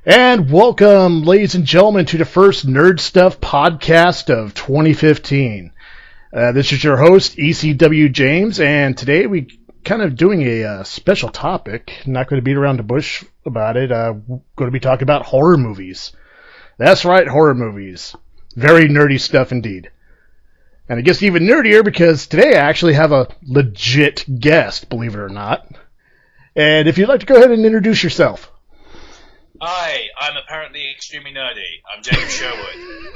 And welcome, ladies and gentlemen, to the first Nerd Stuff podcast of 2015. This is your host, ECW James, and today we kind of doing a special topic. Not going to beat around the bush about it. Going to be talking about horror movies. That's right, horror movies. Very nerdy stuff indeed. And it gets even nerdier because today I actually have a legit guest, believe it or not. And if you'd like to go ahead and introduce yourself. Hi, I'm apparently extremely nerdy. I'm James Sherwood.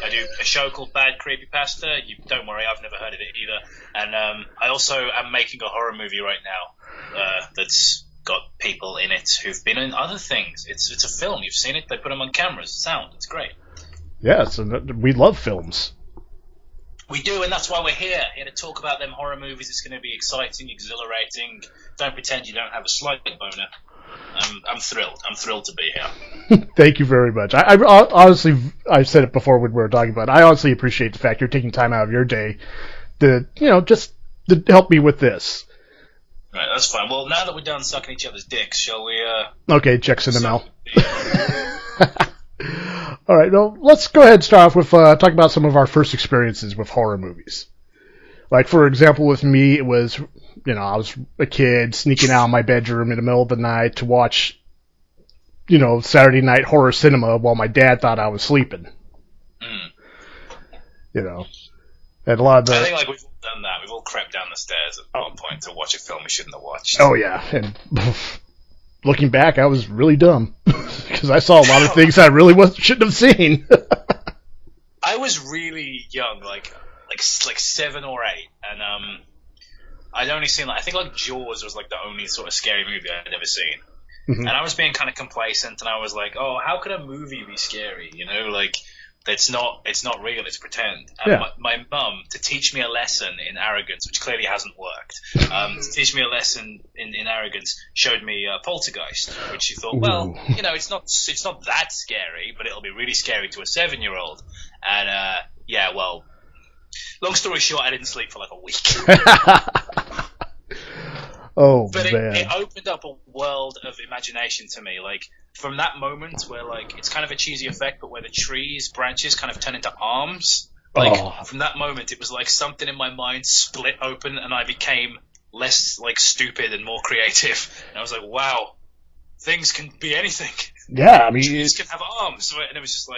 I do a show called Bad Creepypasta. Don't worry, I've never heard of it either. And I also am making a horror movie right now that's got people in it who've been in other things. It's a film. You've seen it. They put them on cameras. Sound. It's great. Yes, and we love films. We do, and that's why we're here to talk about them horror movies. It's going to be exciting, exhilarating. Don't pretend you don't have a slight boner. I'm thrilled. I'm thrilled to be here. Thank you very much. I honestly, I've said it before when we were talking about it. I honestly appreciate the fact you're taking time out of your day to, just to help me with this. Right, that's fine. Well, now that we're done sucking each other's dicks, shall we, Okay, checks in the mail. All right, well, let's go ahead and start off with talking about some of our first experiences with horror movies. Like, for example, with me, it was, I was a kid sneaking out of my bedroom in the middle of the night to watch, Saturday night horror cinema while my dad thought I was sleeping. And a lot of the... I think, we've all done that. We've all crept down the stairs at one point to watch a film we shouldn't have watched. Oh, yeah. And looking back, I was really dumb. Because I saw a lot of things I really shouldn't have seen. I was really young, like 7 or 8, and I'd only seen I think Jaws was the only sort of scary movie I'd ever seen, and I was being kind of complacent, and I was like, oh, how could a movie be scary? It's not real, it's pretend. And my mum, to teach me a lesson in arrogance, which clearly hasn't worked, to teach me a lesson in arrogance, showed me Poltergeist, which she thought, well, it's not that scary, but it'll be really scary to a 7-year-old, and well. Long story short, I didn't sleep for a week. Oh, but man. It opened up a world of imagination to me. From that moment where, it's kind of a cheesy effect, but where the branches kind of turn into arms. From that moment, it was like something in my mind split open, and I became less, stupid and more creative. And I was like, wow, things can be anything. Yeah, I mean... Trees can have arms. And it was just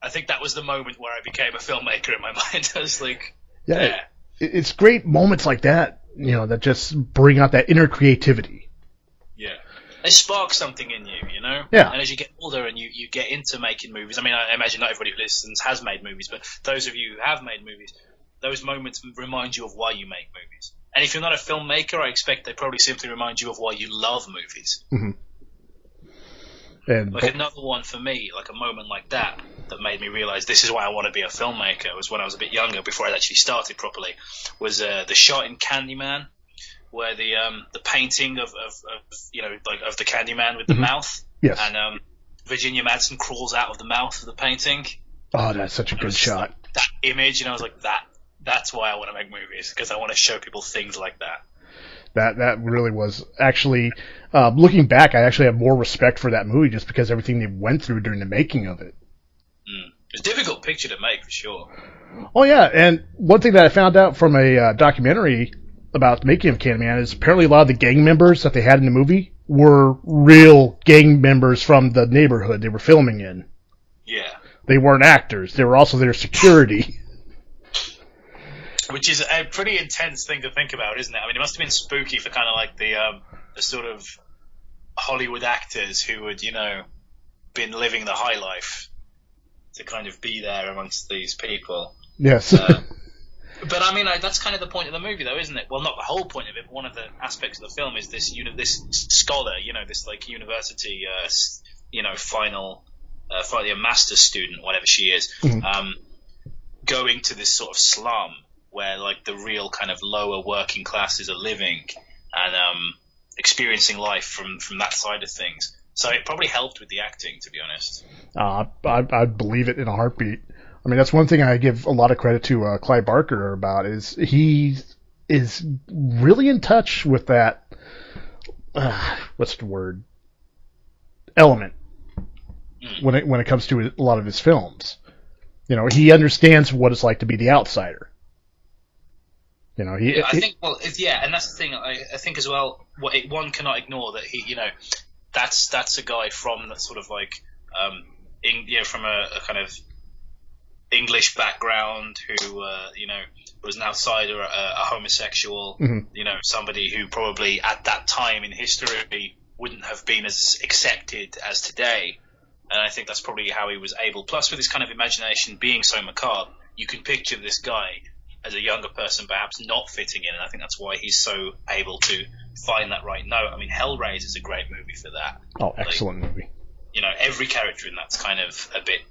I think that was the moment where I became a filmmaker in my mind. I was like, yeah. It's great moments like that, that just bring out that inner creativity. Yeah. They spark something in you, Yeah. And as you get older and you get into making movies, I mean, I imagine not everybody who listens has made movies, but those of you who have made movies, those moments remind you of why you make movies. And if you're not a filmmaker, I expect they probably simply remind you of why you love movies. Mm-hmm. And another one for me, a moment like that made me realize this is why I want to be a filmmaker, was when I was a bit younger, before I'd actually started properly, was the shot in Candyman, where the painting of the Candyman with the mouth, yes, and Virginia Madsen crawls out of the mouth of the painting. Oh, that's such a good shot. That image, and I was like, that's why I want to make movies, because I want to show people things like that. That really was actually, looking back, I actually have more respect for that movie just because everything they went through during the making of it. It's a difficult picture to make, for sure. Oh, yeah, and one thing that I found out from a documentary about the making of Candyman is apparently a lot of the gang members that they had in the movie were real gang members from the neighborhood they were filming in. Yeah. They weren't actors. They were also their security. Which is a pretty intense thing to think about, isn't it? I mean, it must have been spooky for kind of the sort of Hollywood actors who had, been living the high life to kind of be there amongst these people. Yes. But I mean, that's kind of the point of the movie, though, isn't it? Well, not the whole point of it, but one of the aspects of the film is this, this scholar, this university, final, finally a master's student, whatever she is, going to this sort of slum where the real kind of lower working classes are living and experiencing life from that side of things. So it probably helped with the acting, to be honest. I believe it in a heartbeat. I mean, that's one thing I give a lot of credit to Clive Barker about, is he is really in touch with that, what's the word? Element. when it comes to a lot of his films. You know, he understands what it's like to be the outsider. You know, I think, and that's the thing. I think as well, one cannot ignore that he, you know, that's a guy from that sort of like, from a kind of English background who, you know, was an outsider, a homosexual, you know, somebody who probably at that time in history wouldn't have been as accepted as today. And I think that's probably how he was able. Plus, with his kind of imagination being so macabre, you can picture this guy as a younger person perhaps not fitting in, and I think that's why he's so able to find that right note. I mean, Hellraiser is a great movie for that. Oh, excellent movie. You know, every character in that's kind of a bit,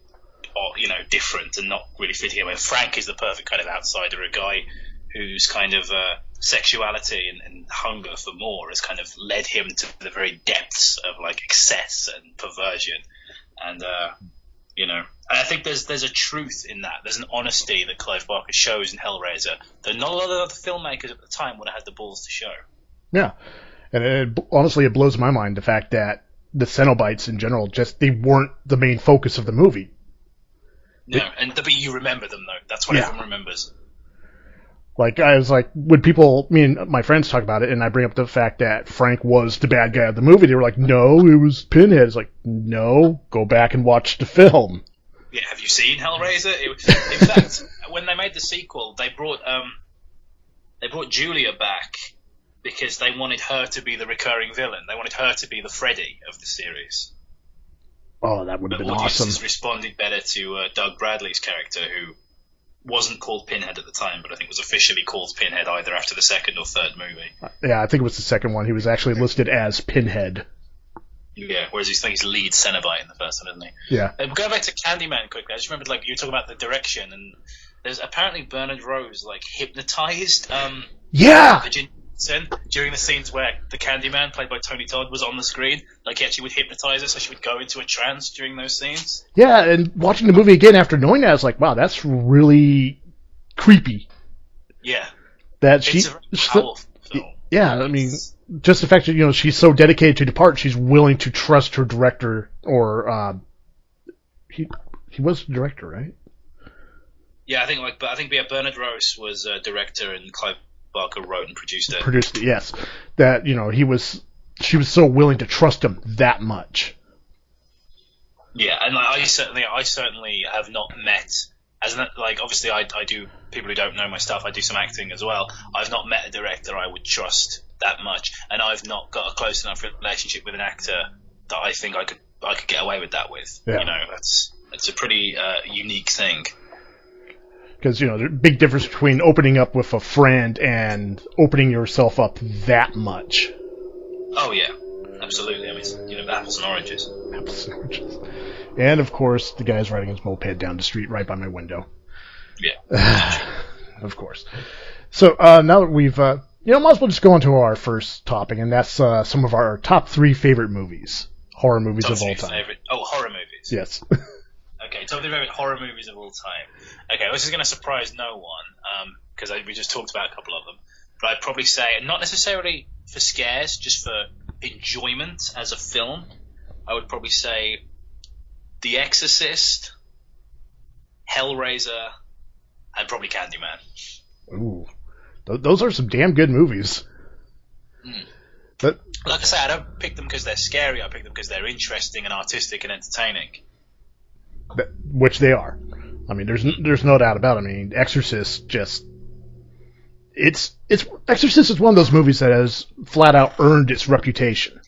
you know, different and not really fitting in. I mean, Frank is the perfect kind of outsider, a guy whose kind of sexuality and hunger for more has kind of led him to the very depths of like excess and perversion. And you know, and I think there's a truth in that. There's an honesty that Clive Barker shows in Hellraiser that not a lot of other filmmakers at the time would have had the balls to show. Yeah, and honestly, it blows my mind the fact that the Cenobites in general they weren't the main focus of the movie. No, but you remember them though. That's what everyone remembers. Like, I was like, when me and my friends talk about it, and I bring up the fact that Frank was the bad guy of the movie, they were like, no, it was Pinhead. It's like, no, go back and watch the film. Yeah, have you seen Hellraiser? In fact, when they made the sequel, they brought Julia back because they wanted her to be the recurring villain. They wanted her to be the Freddy of the series. Oh, that would have been awesome. Audiences responded better to Doug Bradley's character, who wasn't called Pinhead at the time, but I think was officially called Pinhead either after the second or third movie. Yeah, I think it was the second one. He was actually listed as Pinhead. Yeah, whereas he's lead Cenobite in the first one, isn't he? Yeah. Going back to Candyman quickly, I just remembered, like, you were talking about the direction, and there's apparently Bernard Rose, like, hypnotized Virginia during the scenes where the Candyman, played by Tony Todd, was on the screen. Like, he actually would hypnotize her so she would go into a trance during those scenes. Yeah, and watching the movie again after knowing that, I was like, wow, that's really creepy. Yeah. It's a very powerful film. Yeah, I mean, just the fact that, you know, she's so dedicated to the part, she's willing to trust her director, or, he was the director, right? Yeah, I think Bernard Rose was a director, and Clive Barker wrote and produced it. Produced it, yes. That, you know, she was so willing to trust him that much. Yeah, and I certainly have not met, obviously I do, people who don't know my stuff, I do some acting as well. I've not met a director I would trust that much, and I've not got a close enough relationship with an actor that I think I could get away with that with. Yeah. You know, it's a pretty unique thing. Because, you know, there's a big difference between opening up with a friend and opening yourself up that much. Oh, yeah. Absolutely. I mean, you know, apples and oranges. Apples and oranges. And, of course, the guy's riding his moped down the street right by my window. Yeah. Of course. So, now that we've, might as well just go on to our first topic, and that's some of our top 3 favorite movies. Horror movies of all time. Horror movies. Yes. Okay, top 3 favorite horror movies of all time. Okay, this is going to surprise no one, because we just talked about a couple of them. But I'd probably say, not necessarily for scares, just for enjoyment as a film, I would probably say The Exorcist, Hellraiser, and probably Candyman. Ooh. Those are some damn good movies. But, like I say, I don't pick them because they're scary, I pick them because they're interesting and artistic and entertaining. Which they are. I mean, there's no doubt about it. I mean, Exorcist Exorcist is one of those movies that has flat out earned its reputation.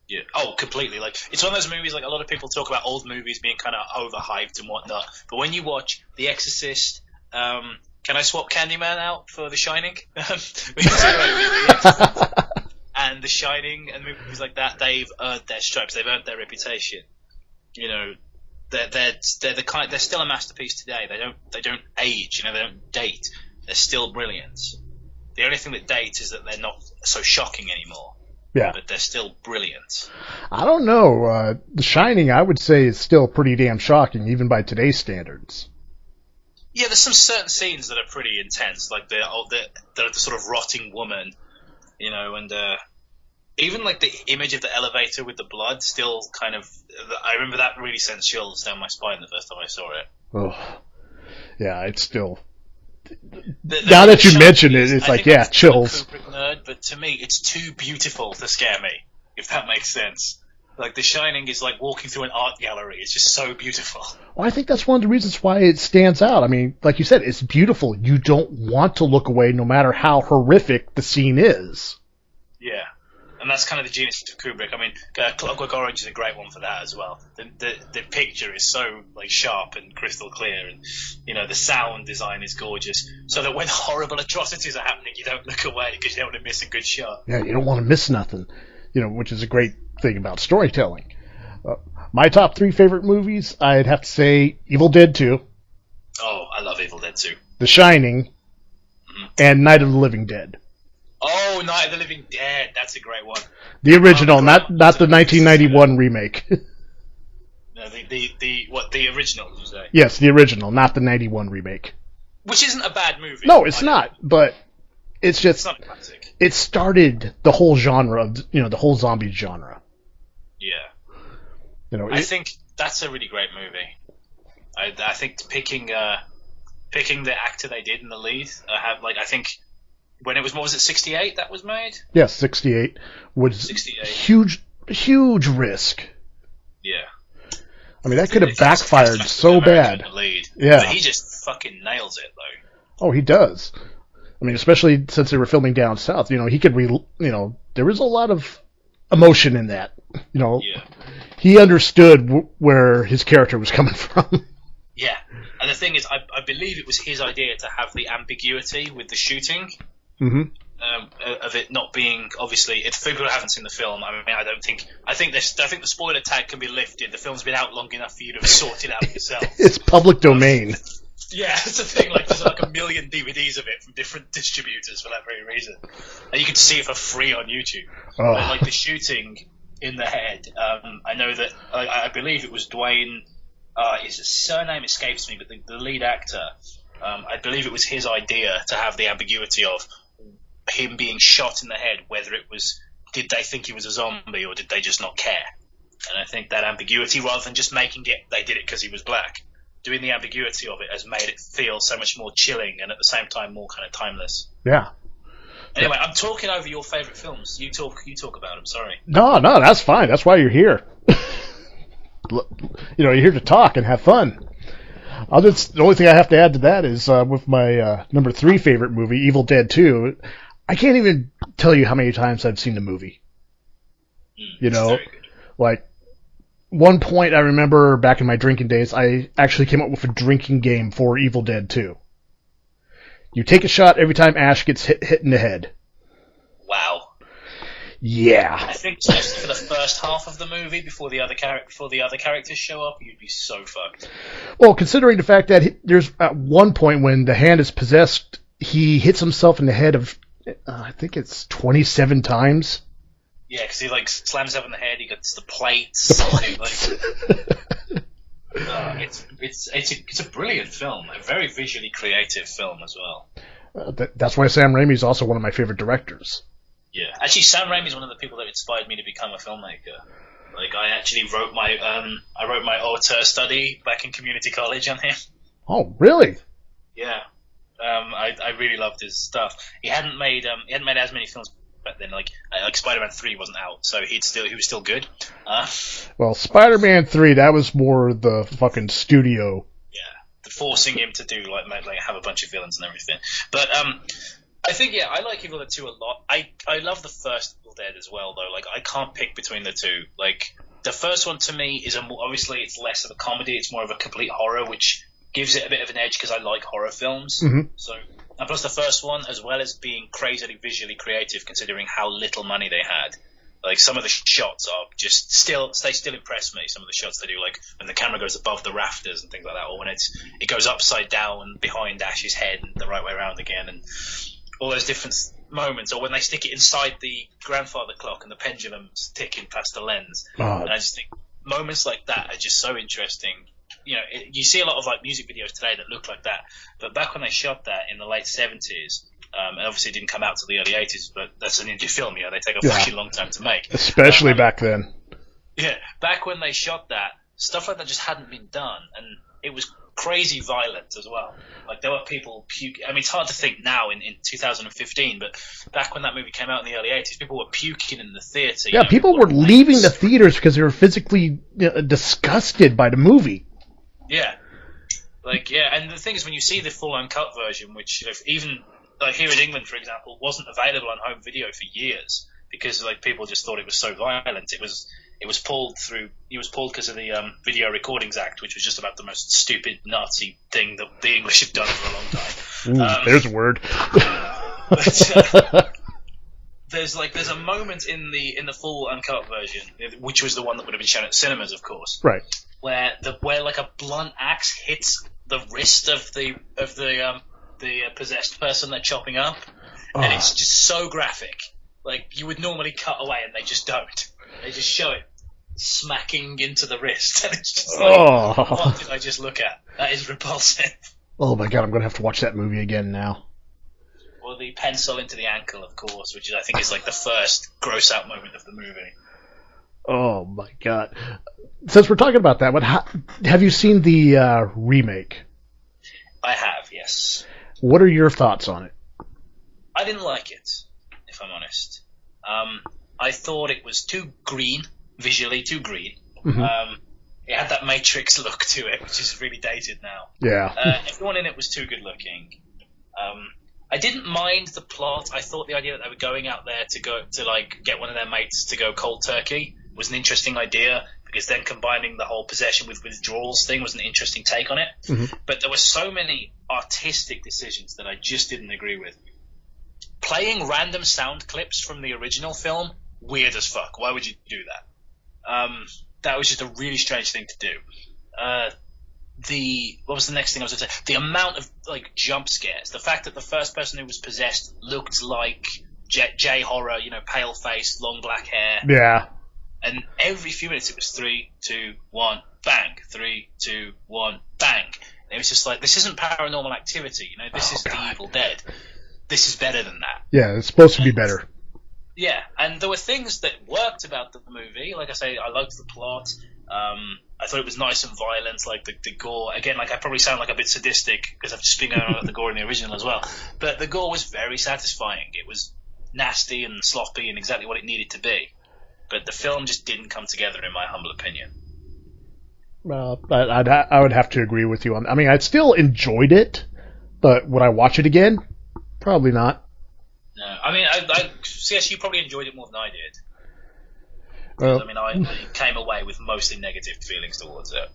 Yeah. Oh, completely. Like, it's one of those movies, like, a lot of people talk about old movies being kind of overhyped and whatnot, but when you watch The Exorcist, can I swap Candyman out for The Shining? And The Shining and movies like that, they've earned their stripes, they've earned their reputation. You know, they're still a masterpiece today. They don't age, they don't date. They're still brilliant. The only thing that dates is that they're not so shocking anymore. Yeah. But they're still brilliant. I don't know. The Shining, I would say, is still pretty damn shocking, even by today's standards. Yeah, there's some certain scenes that are pretty intense, like the sort of rotting woman, and even like the image of the elevator with the blood still kind of. I remember that really sent chills down my spine the first time I saw it. Oh, yeah, it's still. Now that you mention it, it's like, yeah, chills. I'm a Kubrick nerd, but to me, it's too beautiful to scare me, if that makes sense. Like, The Shining is like walking through an art gallery. It's just so beautiful. Well, I think that's one of the reasons why it stands out. I mean, like you said, it's beautiful. You don't want to look away no matter how horrific the scene is. Yeah. And that's kind of the genius of Kubrick. I mean, Clockwork Orange is a great one for that as well. The picture is so like sharp and crystal clear, and the sound design is gorgeous. So that when horrible atrocities are happening, you don't look away because you don't want to miss a good shot. Yeah, you don't want to miss nothing. Which is a great thing about storytelling. My top 3 favorite movies, I'd have to say Evil Dead 2. Oh, I love Evil Dead 2. The Shining, and Night of the Living Dead. Oh, Night of the Living Dead. That's a great one. The original, not the 1991 remake. No, the original, did you say? Yes, the original, not the 91 remake. Which isn't a bad movie. No, it's not, but it's just... It's not classic. It started the whole genre of, the whole zombie genre. Yeah. I think that's a really great movie. I think picking the actor they did in the lead, I think... When it was, what was it, 68 that was made? Yes, 68 was 68. Huge risk. Yeah. I mean, that could have backfired so bad. Yeah. But he just fucking nails it, though. Oh, he does. I mean, especially since they were filming down south. He could there was a lot of emotion in that. Yeah. He understood where his character was coming from. Yeah. And the thing is, I believe it was his idea to have the ambiguity with the shooting. Mm-hmm. Of it not being, obviously, if people haven't seen the film, I mean, I think the spoiler tag can be lifted. The film's been out long enough for you to have sorted out yourself. It's public domain. Yeah, it's the thing. Like, there's like a million DVDs of it from different distributors for that very reason, and you can see it for free on YouTube. Oh. But, like, the shooting in the head, I know that I believe it was Dwayne. His surname escapes me, but the lead actor, I believe it was his idea to have the ambiguity of him being shot in the head, whether it was, did they think he was a zombie or did they just not care? And I think that ambiguity, rather than just making it, they did it because he was black, doing the ambiguity of it has made it feel so much more chilling and at the same time more kind of timeless. Yeah. Anyway, I'm talking over your favourite films. You talk about them, sorry. No, that's fine. That's why you're here. You're here to talk and have fun. The only thing I have to add to that is with my number 3 favorite movie, Evil Dead 2, I can't even tell you how many times I've seen the movie. Like, one point I remember back in my drinking days, I actually came up with a drinking game for Evil Dead 2. You take a shot every time Ash gets hit in the head. Wow. Yeah. I think just for the first half of the movie, before the other characters show up, you'd be so fucked. Well, considering the fact that there's at one point when the hand is possessed, he hits himself in the head of, I think it's 27 times. Yeah, because he slams himself in the head. He gets the plates. It's a brilliant film, a very visually creative film as well. That's why Sam Raimi is also one of my favorite directors. Yeah, actually, Sam Raimi is one of the people that inspired me to become a filmmaker. Like, I actually wrote my auteur study back in community college on him. Oh, really? Yeah, I really loved his stuff. He hadn't made as many films back then. Like Spider-Man 3 wasn't out, so he was still good. Well, Spider-Man 3, that was more the fucking studio. Yeah, forcing him to do like have a bunch of villains and everything. But I think, I like Evil Dead 2 a lot. I love the first Evil Dead as well, though. Like, I can't pick between the two. Like, the first one to me is obviously it's less of a comedy, it's more of a complete horror, which gives it a bit of an edge because I like horror films. Mm-hmm. So, and plus the first one, as well as being crazily visually creative, considering how little money they had. Like, some of the shots are just they still impress me. Some of the shots they do, like when the camera goes above the rafters and things like that, or when it goes upside down behind Ash's head and the right way around again, and all those different moments, or when they stick it inside the grandfather clock and the pendulum's ticking past the lens. And I just think moments like that are just so interesting. You see a lot of like music videos today that look like that, but back when they shot that in the late 70s, And obviously it didn't come out till the early 80s, but that's an indie film, they take a fucking long time to make. Especially back then. Yeah, back when they shot that, stuff like that just hadn't been done, and it was crazy violent as well. Like, there were people puking. I mean, it's hard to think now in 2015, but back when that movie came out in the early 80s, people were puking in the theater. Yeah, people were leaving the theaters because they were physically disgusted by the movie. Yeah. And the thing is, when you see the full uncut version, which even like here in England, for example, wasn't available on home video for years because like people just thought it was so violent. It was pulled through. It was pulled because of the Video Recordings Act, which was just about the most stupid Nazi thing that the English had done for a long time. Ooh, there's a word. There's a moment in the full uncut version, which was the one that would have been shown at cinemas, of course, right, where like a blunt axe hits the wrist of the possessed person they're chopping up, and it's just so graphic. Like, you would normally cut away, and they just don't. They just show it smacking into the wrist, and it's just like, what did I just look at? That is repulsive. Oh my god, I'm gonna have to watch that movie again now. Or the pencil into the ankle, of course, which I think is like the first gross out moment of the movie. Oh my god. Since we're talking about that, have you seen the remake? I have, yes. What are your thoughts on it? I didn't like it, if I'm honest. I thought it was too green, visually too green. Mm-hmm. It had that Matrix look to it, which is really dated now. Yeah. Everyone in it was too good looking. I didn't mind the plot. I thought the idea that they were going out there to get one of their mates to go cold turkey was an interesting idea, because then combining the whole possession with withdrawals thing was an interesting take on it. Mm-hmm. But there were so many artistic decisions that I just didn't agree with. Playing random sound clips from the original film, weird as fuck. Why would you do that? That was just a really strange thing to do. What was the next thing I was going to say? The amount of like jump scares. The fact that the first person who was possessed looked like J Horror, pale face, long black hair. Yeah. And every few minutes it was 3, 2, 1, bang. 3, 2, 1, bang. And it was just like, this isn't Paranormal Activity. This is The Evil Dead. This is better than that. Yeah, it's supposed to be better. Yeah, and there were things that worked about the movie. Like I say, I liked the plot. I thought it was nice and violent, like the gore. Again, like I probably sound like a bit sadistic because I've just been going on about the gore in the original as well. But the gore was very satisfying. It was nasty and sloppy and exactly what it needed to be. But the film just didn't come together, in my humble opinion. Well, I would have to agree with you on. I mean, I still enjoyed it, but would I watch it again? Probably not. No, I mean, CS, you probably enjoyed it more than I did. Well, I came away with mostly negative feelings towards it.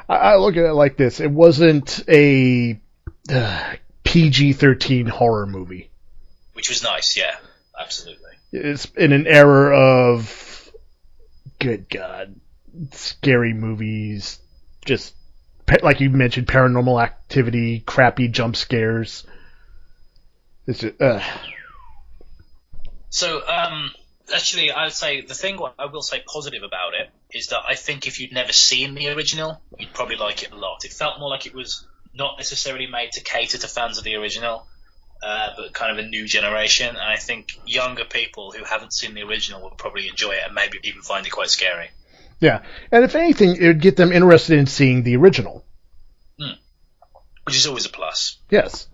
I look at it like this: it wasn't a PG-13 horror movie, which was nice. Yeah, absolutely. It's in an era of, good God, scary movies, just like you mentioned, Paranormal Activity, crappy jump scares. It's just, So, actually, I would say the thing I will say positive about it is that I think if you'd never seen the original, you'd probably like it a lot. It felt more like it was not necessarily made to cater to fans of the original, but kind of a new generation. And I think younger people who haven't seen the original will probably enjoy it and maybe even find it quite scary. Yeah, and if anything, it would get them interested in seeing the original. Which is always a plus. Yes.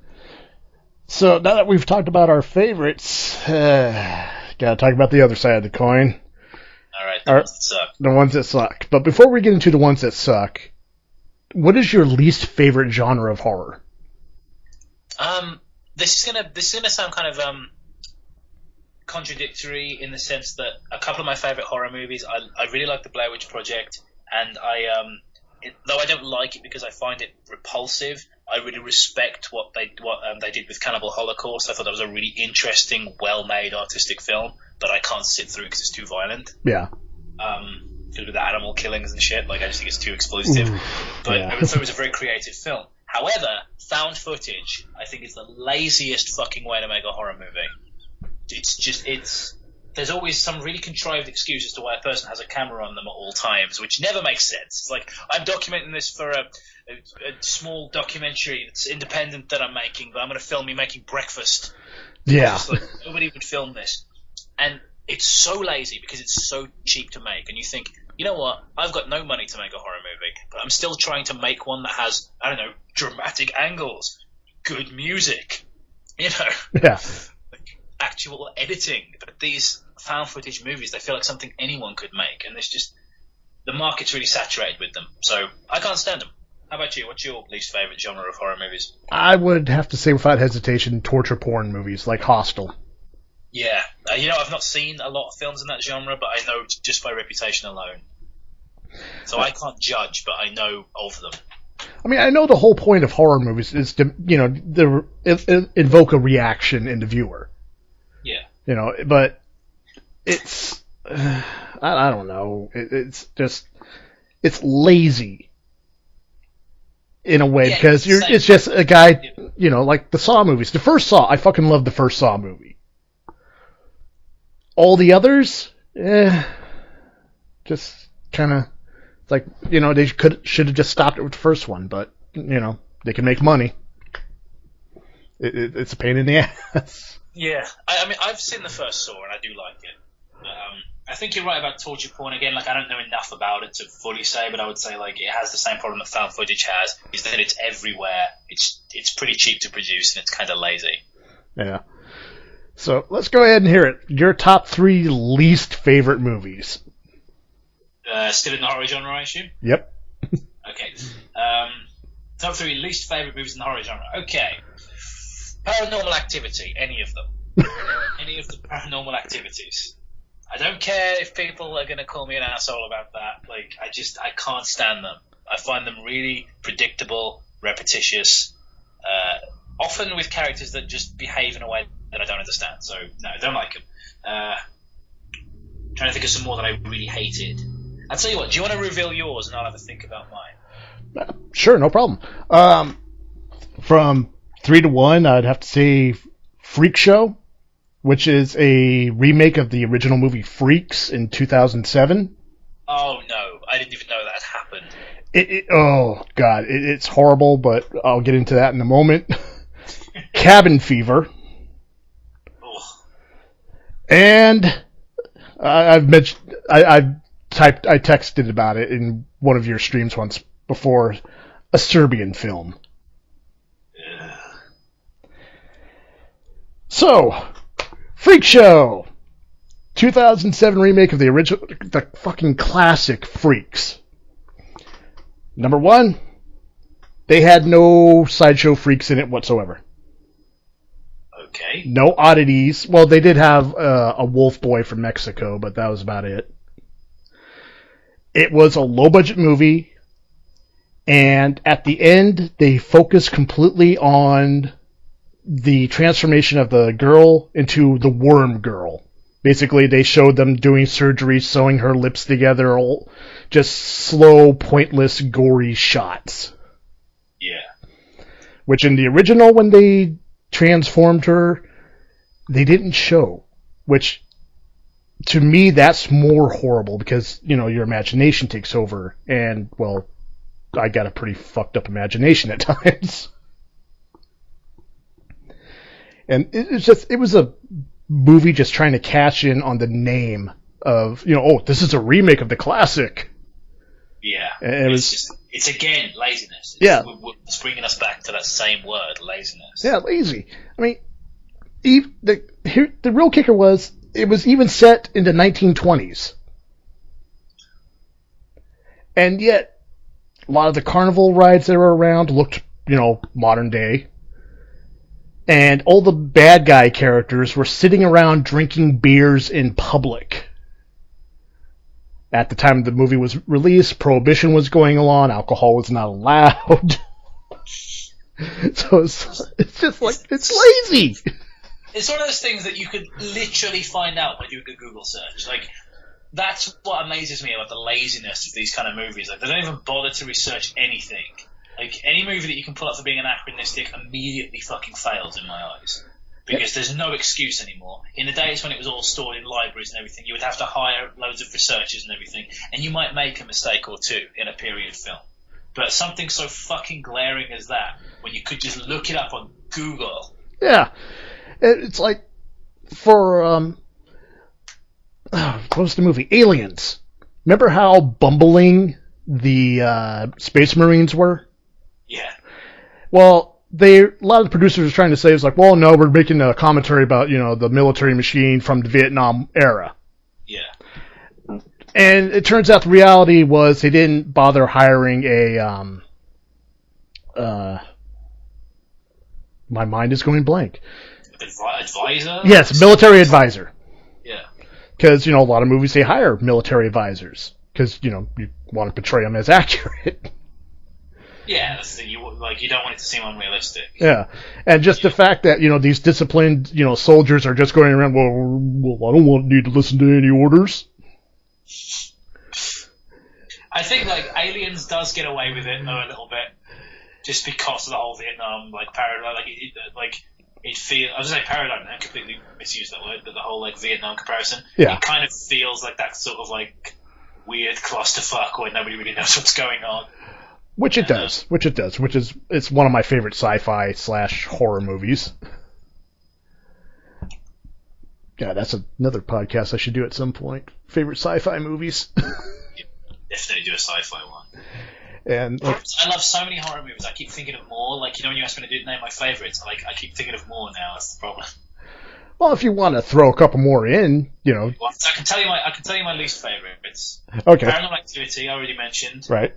So now that we've talked about our favorites, gotta talk about the other side of the coin. Alright, the ones that suck. The ones that suck. But before we get into the ones that suck, what is your least favorite genre of horror? This is gonna sound kind of contradictory in the sense that a couple of my favorite horror movies, I really like the Blair Witch Project, and though I don't like it because I find it repulsive, I really respect what they did with Cannibal Holocaust. I thought that was a really interesting, well-made, artistic film, but I can't sit through because it's too violent. Yeah. With the animal killings and shit, like I just think it's too exploitative. But I thought it was a very creative film. However, found footage, I think, is the laziest fucking way to make a horror movie. It's there's always some really contrived excuse as to why a person has a camera on them at all times, which never makes sense. It's like, I'm documenting this for a small documentary that's independent that I'm making, but I'm going to film me making breakfast. Yeah. Like, nobody would film this. And it's so lazy because it's so cheap to make. And you think, you know what? I've got no money to make a horror movie, but I'm still trying to make one that has, I don't know, dramatic angles, good music, you know, Yeah. like actual editing. But these found footage movies, they feel like something anyone could make. And it's just, the market's really saturated with them. So I can't stand them. How about you? What's your least favorite genre of horror movies? I would have to say without hesitation torture porn movies like Hostel. Yeah. I've not seen a lot of films in that genre, but I know just by reputation alone. So I can't judge, but I know of them. I mean, I know the whole point of horror movies is to, invoke a reaction in the viewer. Yeah. But it's, I don't know. It's it's lazy. In a way, because it's just a guy, like the Saw movies. The first Saw, I fucking love the first Saw movie. All the others, just kind of, like, they should have just stopped it with the first one, but, they can make money. It's a pain in the ass. Yeah, I mean, I've seen the first Saw, and I do like it. I think you're right about torture porn. Again, like, I don't know enough about it to fully say, but I would say, like, it has the same problem that found footage has, is that it's everywhere. It's pretty cheap to produce, and it's kind of lazy. Yeah. So let's go ahead and hear it. Your top 3 least favorite movies. Still in the horror genre, I assume? Yep. Okay. Top 3 least favorite movies in the horror genre. Okay. Paranormal Activity, any of them. Any of the Paranormal Activities. I don't care if people are going to call me an asshole about that. Like, I can't stand them. I find them really predictable, repetitious, often with characters that just behave in a way that I don't understand. So, no, I don't like them. Trying to think of some more that I really hated. I'll tell you what, do you want to reveal yours and I'll have a think about mine? Sure, no problem. From 3 to 1, I'd have to say Freak Show, which is a remake of the original movie Freaks in 2007. Oh, no. I didn't even know that happened. Oh, God. It's horrible, but I'll get into that in a moment. Cabin Fever. Ugh. And I texted about it in one of your streams once before, a Serbian film. So, Freak Show, 2007 remake of the fucking classic Freaks. Number 1, they had no sideshow freaks in it whatsoever. Okay. No oddities. Well, they did have a wolf boy from Mexico, but that was about it. It was a low-budget movie, and at the end, they focused completely on the transformation of the girl into the worm girl. Basically, they showed them doing surgery, sewing her lips together, all just slow, pointless, gory shots. Yeah. Which in the original, when they transformed her, they didn't show. Which, to me, that's more horrible because, your imagination takes over. And, well, I got a pretty fucked up imagination at times. And it was a movie just trying to cash in on the name of, this is a remake of the classic. Yeah. And it's again, laziness. It's bringing us back to that same word, laziness. Yeah, lazy. I mean, the real kicker was, it was even set in the 1920s. And yet, a lot of the carnival rides that were around looked, modern day. And all the bad guy characters were sitting around drinking beers in public. At the time the movie was released, Prohibition was going on, alcohol was not allowed. So it's just like, it's lazy. It's one of those things that you could literally find out by doing a Google search. Like, that's what amazes me about the laziness of these kind of movies. Like, they don't even bother to research anything. Like, any movie that you can pull up for being anachronistic immediately fucking fails in my eyes. because there's no excuse anymore. In the days when it was all stored in libraries and everything, you would have to hire loads of researchers and everything, and you might make a mistake or two in a period film. But something so fucking glaring as that, when you could just look it up on Google. Yeah. It's like, for, what was the movie? Aliens. Remember how bumbling the Space Marines were? Yeah. Well, a lot of the producers were trying to say, it's like, well, no, we're making a commentary about, the military machine from the Vietnam era. Yeah. And it turns out the reality was they didn't bother hiring my mind is going blank. Advisor? Yes, military advisor. Yeah. Because, a lot of movies, they hire military advisors. Because, you want to portray them as accurate. Yeah, that's the thing. You don't want it to seem unrealistic. Yeah, and just the fact that these disciplined soldiers are just going around. Well, I don't need to listen to any orders. I think Aliens does get away with it though a little bit, just because of the whole Vietnam paradigm. It feels. I was gonna say paradigm. I completely misused that word, but the whole Vietnam comparison. Yeah. It kind of feels like that sort of weird clusterfuck where nobody really knows what's going on. Which it does. It's one of my favorite sci-fi / horror movies. Yeah, that's another podcast I should do at some point. Favorite sci-fi movies. Definitely do a sci-fi one. And I love so many horror movies. I keep thinking of more. When you asked me to name my favorites, I keep thinking of more now. That's the problem. Well, if you want to throw a couple more in, Well, I can tell you my least favorites. Okay. Paranormal Activity, I already mentioned. Right.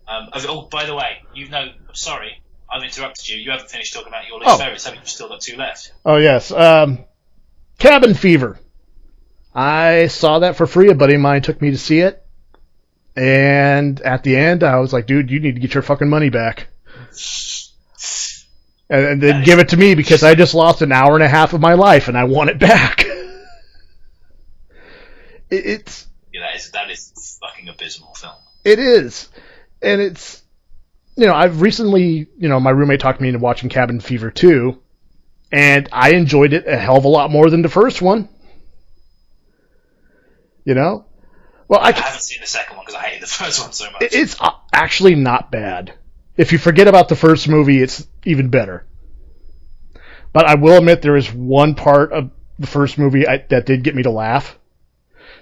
By the way, I'm sorry, I've interrupted you. You haven't finished talking about your least favorites, haven't you? Still got 2 left. Oh, yes. Cabin Fever. I saw that for free. A buddy of mine took me to see it. And at the end, I was like, dude, you need to get your fucking money back. And then give it to me because I just lost an hour and a half of my life and I want it back. It's... Yeah, that is a fucking abysmal film. It is. And it's, I've recently, my roommate talked me into watching Cabin Fever 2, and I enjoyed it a hell of a lot more than the first one. Well, I haven't seen the second one because I hated the first one so much. It's actually not bad. If you forget about the first movie, it's even better. But I will admit there is one part of the first movie that did get me to laugh.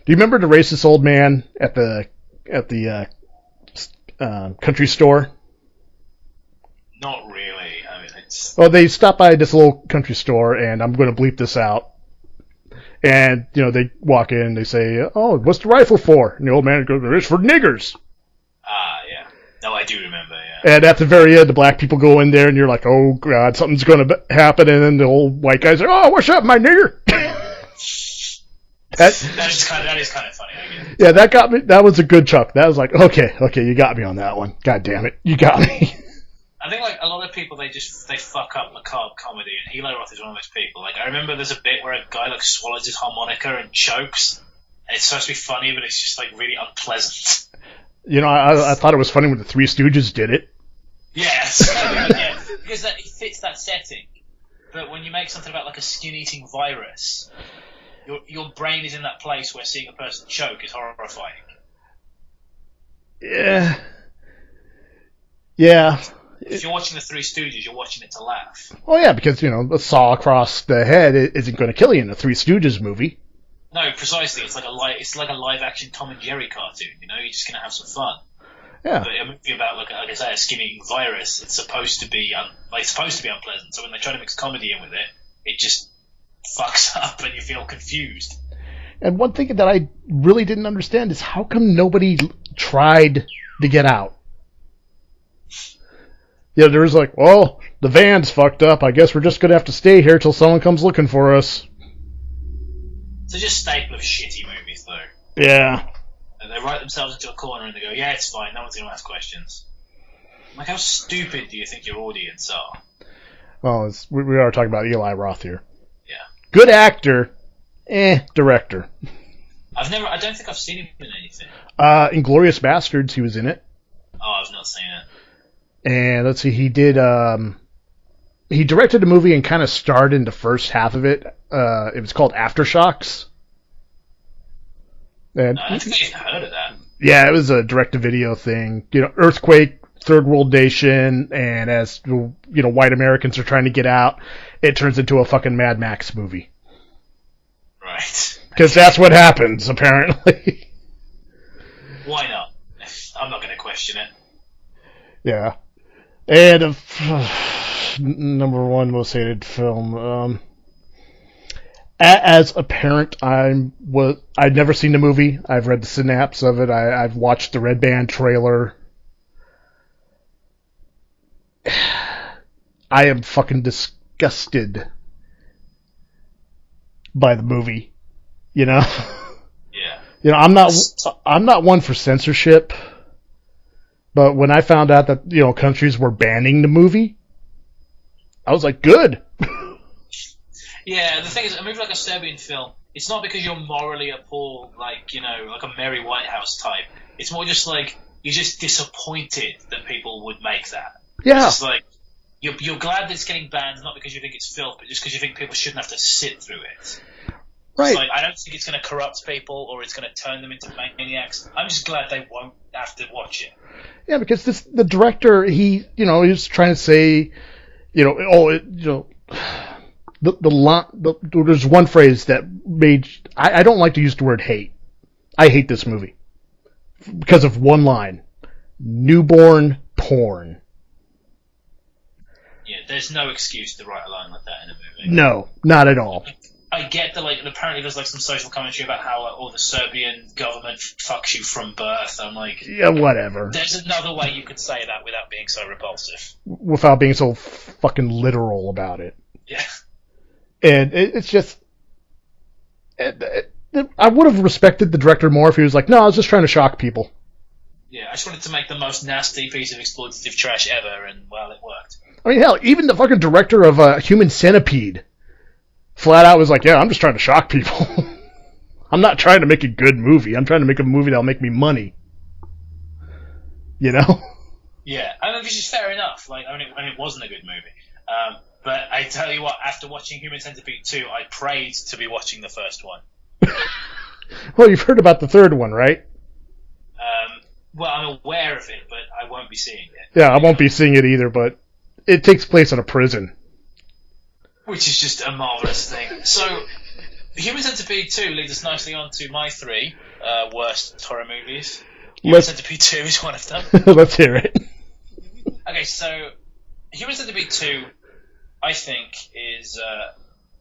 Do you remember the racist old man at the country store? Not really. I mean, it's... Well, they stopped by this little country store, and I'm going to bleep this out. And, they walk in and they say, oh, what's the rifle for? And the old man goes, it's for niggers. Ah, yeah. No, I do remember, yeah. And at the very end, the black people go in there, and you're like, oh, God, something's going to happen. And then the old white guy's like, oh, what's up, my nigger? That is kind of funny, I guess. Yeah, that got me. That was a good chuck. That was like, okay, you got me on that one. God damn it, you got me. I think a lot of people they fuck up macabre comedy, and Eli Roth is one of those people. I remember there's a bit where a guy swallows his harmonica and chokes, and it's supposed to be funny, but it's just really unpleasant. I thought it was funny when the Three Stooges did it. Yes, yeah, because it fits that setting. But when you make something about a skin-eating virus. Your brain is in that place where seeing a person choke is horrifying. Yeah. Yeah. If you're watching the Three Stooges, you're watching it to laugh. Oh yeah, because a saw across the head isn't going to kill you in a Three Stooges movie. No, precisely. It's like a live action Tom and Jerry cartoon. You're just going to have some fun. Yeah. But a movie about like I say a skin-eating virus, it's supposed to be unpleasant. So when they try to mix comedy in with it, it just fucks up and you feel confused. And one thing that I really didn't understand is how come nobody tried to get out? Yeah, there was well, the van's fucked up. I guess we're just going to have to stay here till someone comes looking for us. So just staple of shitty movies, though. Yeah. And they write themselves into a corner and they go, yeah, it's fine, no one's going to ask questions. How stupid do you think your audience are? Well, we are talking about Eli Roth here. Yeah. Good actor, director. I don't think I've seen him in anything. Inglourious Bastards, he was in it. Oh, I've not seen it. And let's see, he did he directed a movie and kind of starred in the first half of it. It was called Aftershocks. And I don't think I've heard of that. yeah, it was a direct-to-video thing. Earthquake, third world nation, and as white Americans are trying to get out, it turns into a fucking Mad Max movie. Right. Because that's what happens, apparently. Why not? I'm not going to question it. Yeah. And number one most hated film. As a parent, I'd never seen the movie. I've read the synapse of it. I've watched the Red Band trailer. I am fucking disgusted by the movie. Yeah. I'm not one for censorship, but when I found out that countries were banning the movie, I was like, good. Yeah, the thing is, a movie like a Serbian film, it's not because you're morally appalled, like a Mary Whitehouse type. It's more just like you're just disappointed that people would make that. Yeah. It's just like you're glad that it's getting banned, not because you think it's filth, but just because you think people shouldn't have to sit through it. Right. It's like, I don't think it's going to corrupt people or it's going to turn them into maniacs. I'm just glad they won't have to watch it. Yeah, because the director, he was trying to say, there's one phrase that made, I don't like to use the word hate. I hate this movie because of one line: newborn porn. Yeah, there's no excuse to write a line like that in a movie. No, not at all. I get that, apparently there's some social commentary about how all the Serbian government fucks you from birth. I'm like, yeah, whatever. There's another way you could say that without being so repulsive. Without being so fucking literal about it. Yeah. And it's just, I would have respected the director more if he was like, no, I was just trying to shock people. Yeah, I just wanted to make the most nasty piece of exploitative trash ever, and well, it worked. I mean, hell, even the fucking director of Human Centipede flat out was like, yeah, I'm just trying to shock people. I'm not trying to make a good movie. I'm trying to make a movie that'll make me money. Yeah, I mean, which is fair enough. It wasn't a good movie. But I tell you what, after watching Human Centipede 2, I prayed to be watching the first one. Well, you've heard about the third one, right? Well, I'm aware of it, but I won't be seeing it. Yeah, I won't be seeing it either, but it takes place in a prison. Which is just a marvellous thing. So, Human Centipede 2 leads us nicely on to my 3 worst horror movies. Human Centipede 2 is one of them. Let's hear it. Okay, so Human Centipede 2, I think, is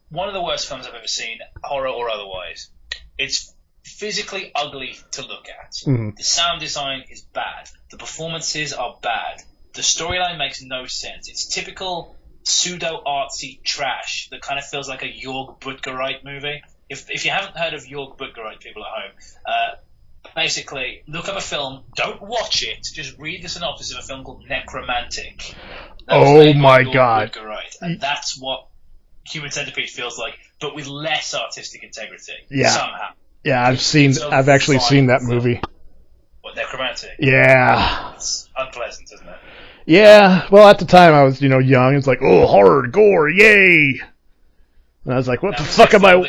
one of the worst films I've ever seen, horror or otherwise. It's physically ugly to look at. Mm-hmm. The sound design is bad. The performances are bad. The storyline makes no sense. It's typical pseudo-artsy trash that kind of feels like a Jörg Buttgereit movie. If you haven't heard of Jörg Buttgereit, people at home, basically, look up a film, don't watch it, just read the synopsis of a film called Necromantic. Oh my god. And that's what Human Centipede feels like, but with less artistic integrity. Yeah. Somehow. Yeah, I've actually seen that movie. What, Necromantic? Yeah. It's unpleasant, isn't it? Yeah. Well, at the time I was, young. It's like, oh, horror, gore, yay! And I was like, what the fuck am I...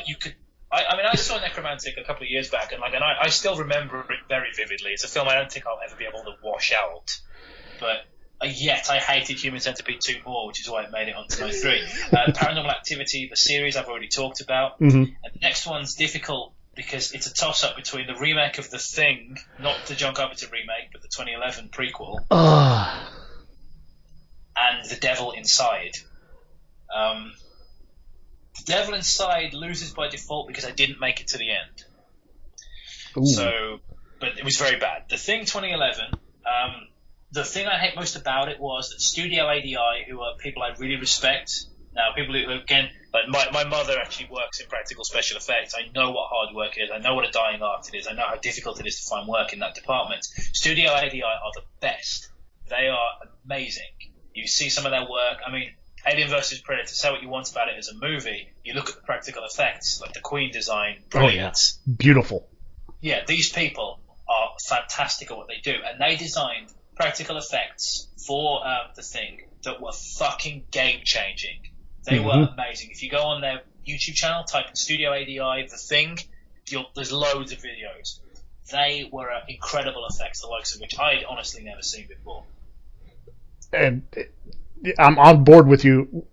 I saw Necromantic a couple of years back, and I still remember it very vividly. It's a film I don't think I'll ever be able to wash out. But yet I hated Human Centipede 2 more, which is why it made it onto my 3. Paranormal Activity, the series I've already talked about. Mm-hmm. And the next one's difficult because it's a toss-up between the remake of The Thing, not the John Carpenter remake, but the 2011 prequel, and The Devil Inside. The Devil Inside loses by default because I didn't make it to the end. Ooh. But it was very bad. The Thing 2011, the thing I hate most about it was that Studio ADI, who are people I really respect, now people who, again, my mother actually works in practical special effects. I know what hard work is. I know what a dying art it is. I know how difficult it is to find work in that department. Studio ADI are the best. They are amazing. You see some of their work. I mean, Alien vs. Predator, say what you want about it as a movie. You look at the practical effects, like the Queen design, brilliant. Oh, yeah. Beautiful. Yeah, these people are fantastic at what they do. And they designed practical effects for The Thing that were fucking game-changing. They were amazing. If you go on their YouTube channel, type in Studio ADI, The Thing, there's loads of videos. They were incredible effects, the likes of which I had honestly never seen before. And I'm on board with you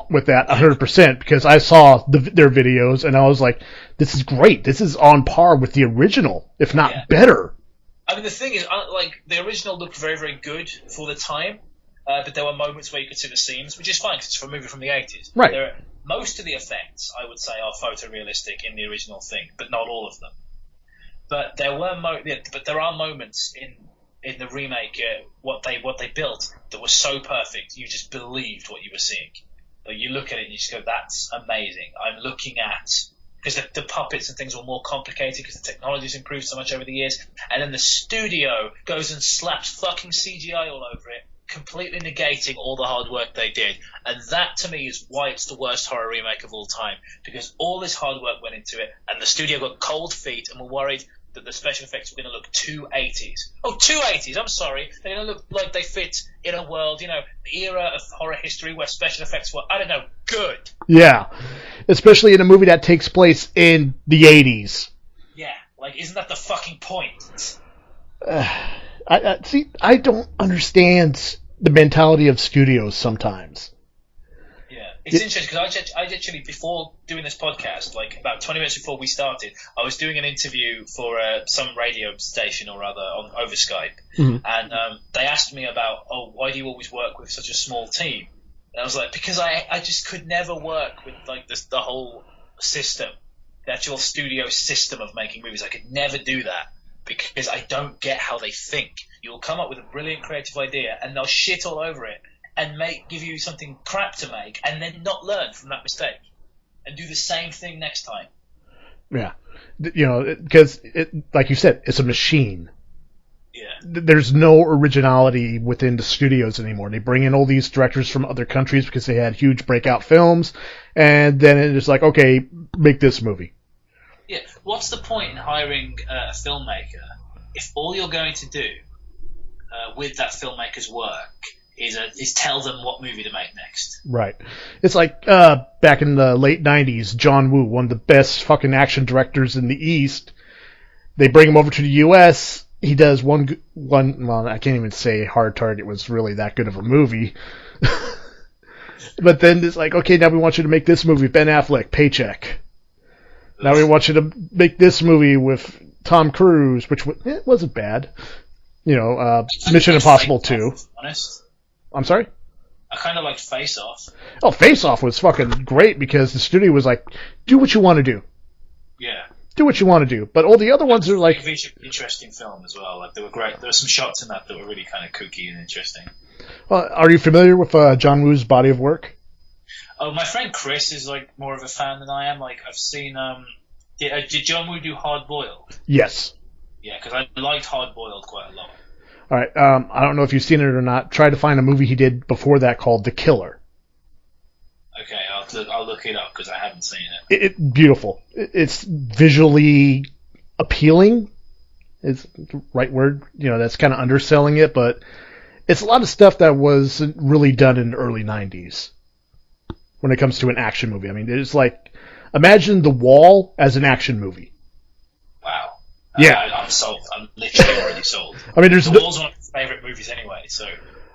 with that 100% because I saw their videos and I was like, this is great. This is on par with the original, if not better. I mean, the thing is, like, the original looked very, very good for the time, but there were moments where you could see the seams, which is fine because it's a movie from the 80s. Right. Most of the effects, I would say, are photorealistic in the original thing, but not all of them. But there are moments in the remake, what they built that was so perfect, you just believed what you were seeing. Like, you look at it and you just go, that's amazing. I'm looking at... Because the puppets and things were more complicated because the technology's improved so much over the years. And then the studio goes and slaps fucking CGI all over it, completely negating all the hard work they did. And that, to me, is why it's the worst horror remake of all time. Because all this hard work went into it, and the studio got cold feet and were worried that the special effects were going to look too 80s. Oh, too 80s, I'm sorry. They're going to look like they fit in a world, the era of horror history where special effects were, I don't know, good. Yeah, especially in a movie that takes place in the 80s. Yeah, like, isn't that the fucking point? I don't understand the mentality of studios sometimes. It's interesting because I actually, before doing this podcast, like about 20 minutes before we started, I was doing an interview for some radio station or other over Skype, and they asked me about, why do you always work with such a small team? And I was like, because I just could never work with like the whole system, the actual studio system of making movies. I could never do that because I don't get how they think. You'll come up with a brilliant creative idea and they'll shit all over it and give you something crap to make, and then not learn from that mistake, and do the same thing next time. Yeah, because like you said, it's a machine. Yeah. There's no originality within the studios anymore. They bring in all these directors from other countries because they had huge breakout films, and then it's like, okay, make this movie. Yeah. What's the point in hiring a filmmaker if all you're going to do with that filmmaker's work is tell them what movie to make next? Right. It's like back in the late 90s, John Woo, one of the best fucking action directors in the East. They bring him over to the U.S. He does one. Well, I can't even say Hard Target was really that good of a movie. But then it's like, okay, now we want you to make this movie, Ben Affleck, Paycheck. Now we want you to make this movie with Tom Cruise, which wasn't bad. Mission Impossible 2. Honest. I'm sorry? I kind of liked Face Off. Oh, Face Off was fucking great because the studio was like, do what you want to do. Yeah. Do what you want to do. But all the other ones are like... Interesting film as well. Like, they were great. There were some shots in that were really kind of kooky and interesting. Well, are you familiar with John Woo's body of work? Oh, my friend Chris is like more of a fan than I am. Like, I've seen... did John Woo do Hard Boiled? Yes. Yeah, because I liked Hard Boiled quite a lot. All right, I don't know if you've seen it or not. Try to find a movie he did before that called The Killer. Okay, I'll look it up because I haven't seen it. It's beautiful. It's visually appealing. It's the right word. That's kind of underselling it, but it's a lot of stuff that was really done in the early 90s when it comes to an action movie. I mean, it's like, imagine The Wall as an action movie. Wow. Yeah. I'm sold. I'm literally already sold. I mean, The Wall's one of my favourite movies anyway, so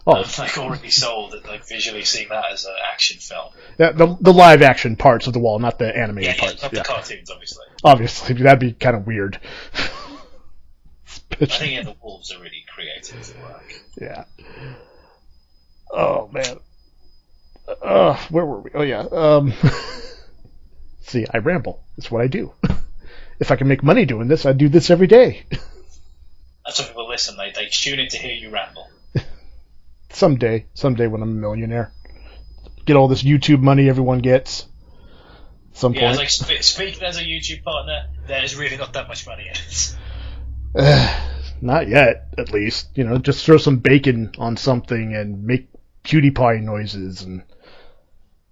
I'm like already sold at like visually seeing that as an action film. Yeah, the live action parts of The Wall, not the animated parts. Not the cartoons, obviously. Obviously, that'd be kind of weird. I think the Wolves are really creative work. Yeah. Oh man. Where were we? Oh yeah. See, I ramble. That's what I do. If I can make money doing this, I'd do this every day. That's why people listen. They tune in to hear you ramble. Someday when I'm a millionaire, get all this YouTube money everyone gets. Some point. Yeah, like speaking as a YouTube partner, there's really not that much money in it. Not yet, at least. Just throw some bacon on something and make PewDiePie noises, and.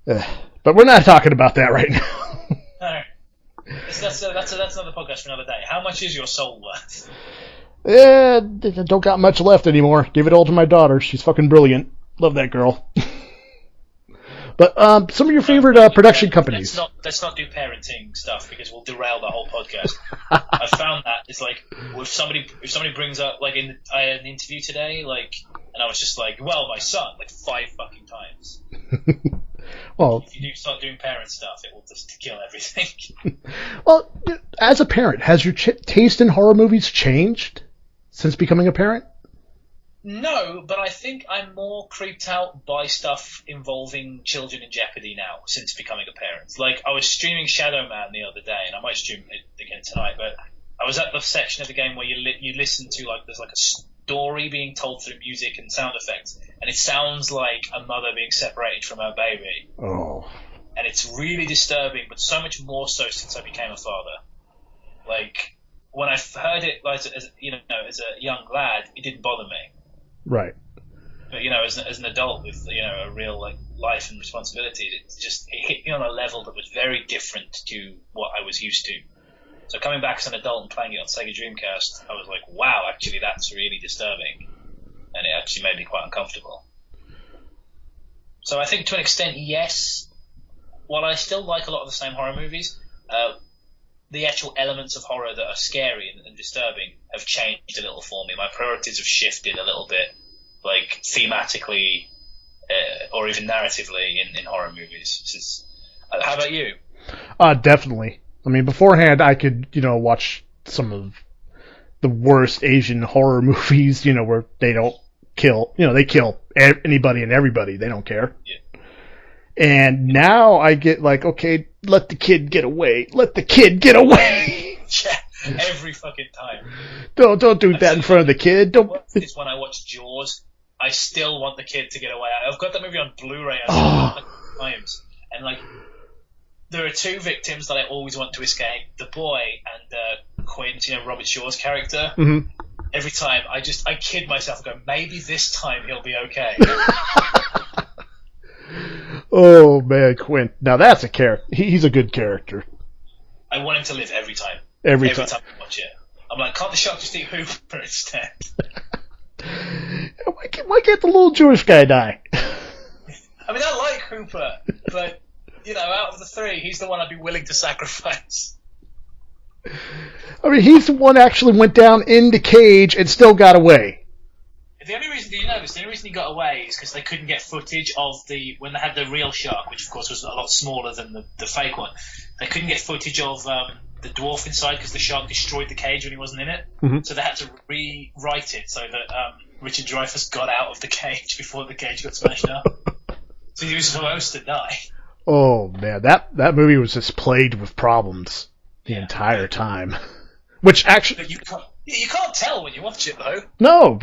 But we're not talking about that right now. No. That's another podcast for another day. How much is your soul worth? Don't got much left anymore. Give it all to my daughter. She's fucking brilliant. Love that girl. But some of your favorite production companies. Let's not do parenting stuff because we'll derail the whole podcast. I found that it's like if somebody brings up like I had an interview today, like, and I was just like, well, my son, like 5 fucking times. Well, if you do start doing parent stuff, it will just kill everything. Well, as a parent, has your taste in horror movies changed since becoming a parent? No, but I think I'm more creeped out by stuff involving children in jeopardy now since becoming a parent. Like, I was streaming Shadow Man the other day, and I might stream it again tonight, but I was at the section of the game where you listen to, like, there's like a story being told through music and sound effects, and it sounds like a mother being separated from her baby. Oh. And it's really disturbing, but so much more so since I became a father. Like, when I heard it, like, as a young lad, it didn't bother me. Right. But, as an adult with, a real, like, life and responsibilities, it hit me on a level that was very different to what I was used to. So coming back as an adult and playing it on Sega Dreamcast, I was like, wow, actually that's really disturbing. And it actually made me quite uncomfortable. So I think to an extent, yes, while I still like a lot of the same horror movies, the actual elements of horror that are scary and disturbing have changed a little for me. My priorities have shifted a little bit, like thematically or even narratively in horror movies. How about you? Definitely. I mean, beforehand, I could, watch some of the worst Asian horror movies, where they don't kill, they kill anybody and everybody. They don't care. Yeah. And now I get like, okay, let the kid get away. Let the kid get away. Yeah, every fucking time. Don't do that in front of the kid. Don't. It's when I watch Jaws. I still want the kid to get away. I've got that movie on Blu-ray times, and like, there are 2 victims that I always want to escape: the boy and Quint, Robert Shaw's character. Mm-hmm. Every time, I kid myself and go, maybe this time he'll be okay. Oh man, Quint. Now that's a character. He's a good character. I want him to live every time. Every time I watch it. I'm like, can't the shark just eat Hooper instead? Why can't the little Jewish guy die? I mean, I like Hooper, but, out of the 3, he's the one I'd be willing to sacrifice. I mean, he's the one that actually went down in the cage and still got away. The only reason he got away is because they couldn't get footage of when they had the real shark, which of course was a lot smaller than the fake one. They couldn't get footage of the dwarf inside because the shark destroyed the cage when he wasn't in it. Mm-hmm. So they had to rewrite it so that Richard Dreyfuss got out of the cage before the cage got smashed up. So he was supposed to die. Oh man, that movie was just plagued with problems the entire time. Which actually, you can't tell when you watch it though. No,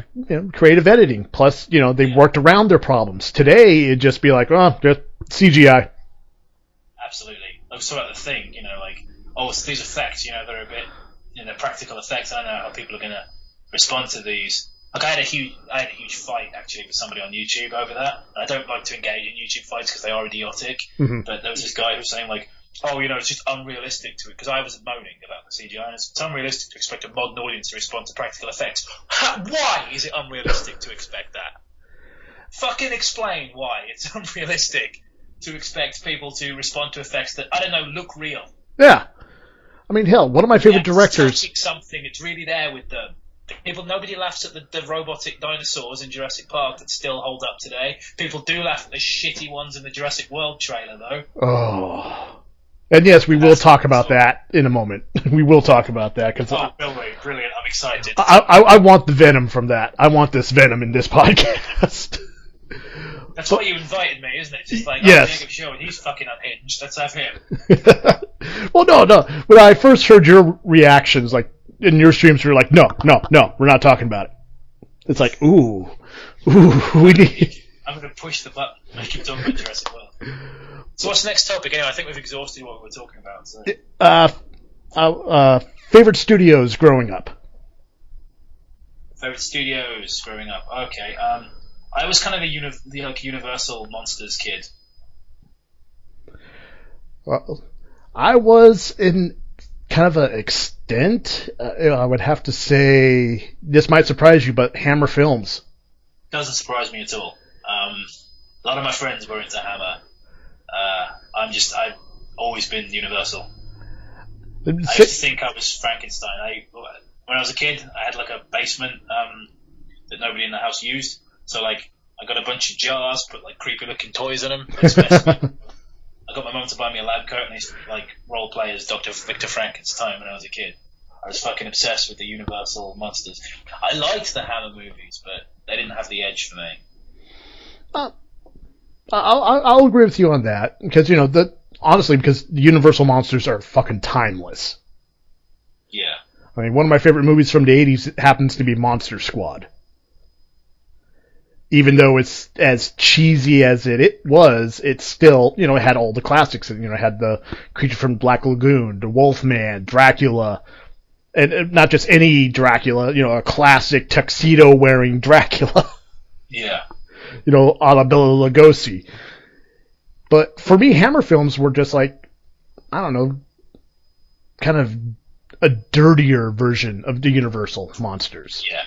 creative editing. Plus, they worked around their problems. Today, it'd just be like, oh, just CGI. Absolutely. I was talking about the thing, it's these effects, they're a bit, practical effects. I don't know how people are going to respond to these. Like, I had a huge fight actually with somebody on YouTube over that. And I don't like to engage in YouTube fights because they are idiotic. Mm-hmm. But there was this guy who was saying like, it's just unrealistic to it, because I was moaning about the CGI, and it's unrealistic to expect a modern audience to respond to practical effects. Why is it unrealistic to expect that? Fucking explain why it's unrealistic to expect people to respond to effects that, I don't know, look real. Yeah. I mean, hell, one of my favorite directors... something, it's really there with them. Nobody laughs at the robotic dinosaurs in Jurassic Park that still hold up today. People do laugh at the shitty ones in the Jurassic World trailer, though. Oh... And yes, we will talk about that in a moment. We will talk about that. Brilliant. I'm excited. I want the venom from that. I want this venom in this podcast. That's why you invited me, isn't it? Just like, yes. Jacob Show, and he's fucking unhinged. Let's have him. Well, no. When I first heard your reactions, like, in your streams, you were like, no, we're not talking about it. It's like, ooh, we need... I'm going to push the button. I keep talking about Jurassic World. So what's the next topic? Anyway, I think we've exhausted what we were talking about. So. Favorite studios growing up. Favorite studios growing up. Okay. I was kind of the Universal Monsters kid. Well, I was in kind of an extent. I would have to say, this might surprise you, but Hammer Films. Doesn't surprise me at all. A lot of my friends were into Hammer. I've always been Universal. I used to think I was Frankenstein. When I was a kid, I had like a basement that nobody in the house used. So like, I got a bunch of jars, put like creepy looking toys in them. I got my mum to buy me a lab coat, and I used to like role play as Dr. Victor Frankenstein when I was a kid. I was fucking obsessed with the Universal monsters. I liked the Hammer movies, but they didn't have the edge for me. I'll agree with you on that, because honestly, because the Universal monsters are fucking timeless. Yeah. I mean, one of my favorite movies from the 80s happens to be Monster Squad. Even though it's as cheesy as it was, it's still, it had all the classics. It had the Creature from Black Lagoon, the Wolfman, Dracula, and not just any Dracula, a classic tuxedo-wearing Dracula. Yeah. A la Bela Lugosi. But for me, Hammer films were just like, I don't know, kind of a dirtier version of the Universal monsters. Yeah.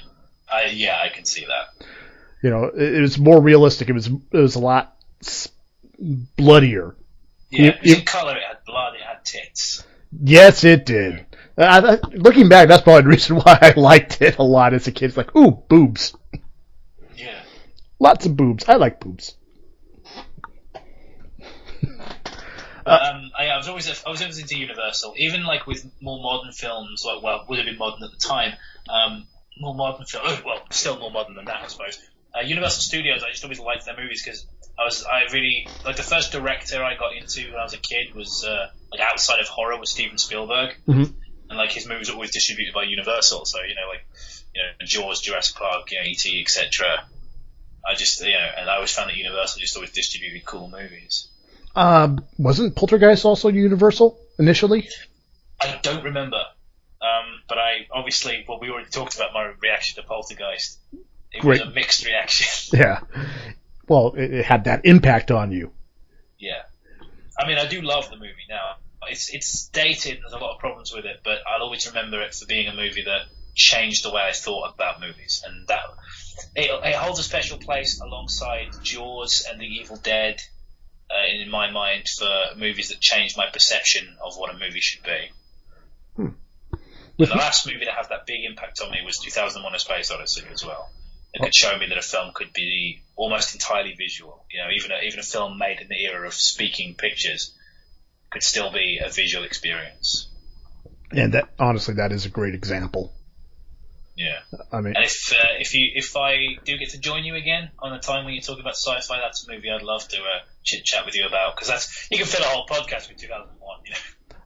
I can see that. It was more realistic. It was a lot bloodier. Yeah, it was in color. It had blood. It had tits. Yes, it did. Looking back, that's probably the reason why I liked it a lot as a kid. It's like, ooh, boobs. Yeah. Lots of boobs. I like boobs. I was always into Universal, even like with more modern films. Like, well, would have been modern at the time. More modern film. Well, still more modern than that, I suppose. Universal Studios. I just always liked their movies because I really like the first director I got into when I was a kid was like outside of horror was Steven Spielberg, and like his movies were always distributed by Universal. So Jaws, Jurassic Park, E.T., etc. I just and I always found that Universal just always distributed cool movies. Wasn't Poltergeist also Universal initially? I don't remember. But I obviously, we already talked about my reaction to Poltergeist. It was a mixed reaction. Yeah. Well, it had that impact on you. Yeah. I mean, I do love the movie now. It's dated, there's a lot of problems with it, but I'll always remember it for being a movie that changed the way I thought about movies. And that it holds a special place alongside Jaws and The Evil Dead in my mind for movies that changed my perception of what a movie should be. The last movie to have that big impact on me was 2001: A Space Odyssey as well. It could show me that a film could be almost entirely visual. Even a film made in the era of speaking pictures could still be a visual experience. And that is a great example. Yeah. I mean, and if I do get to join you again on a time when you talk about sci-fi, that's a movie I'd love to chit chat with you about, because you can fill a whole podcast with 2001.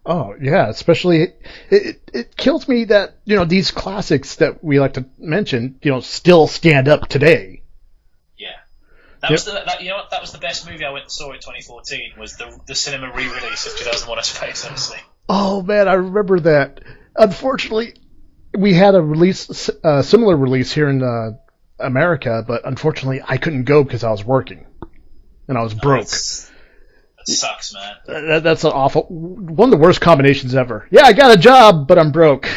Oh yeah, especially it kills me that these classics that we like to mention still stand up today. Yeah, that was the best movie I went and saw in 2014 was the cinema re-release of 2001: A Space Odyssey. Oh man, I remember that. Unfortunately, we had a similar release here in America, but unfortunately I couldn't go because I was working and I was broke. That sucks, man. That's an one of the worst combinations ever. Yeah, I got a job, but I'm broke.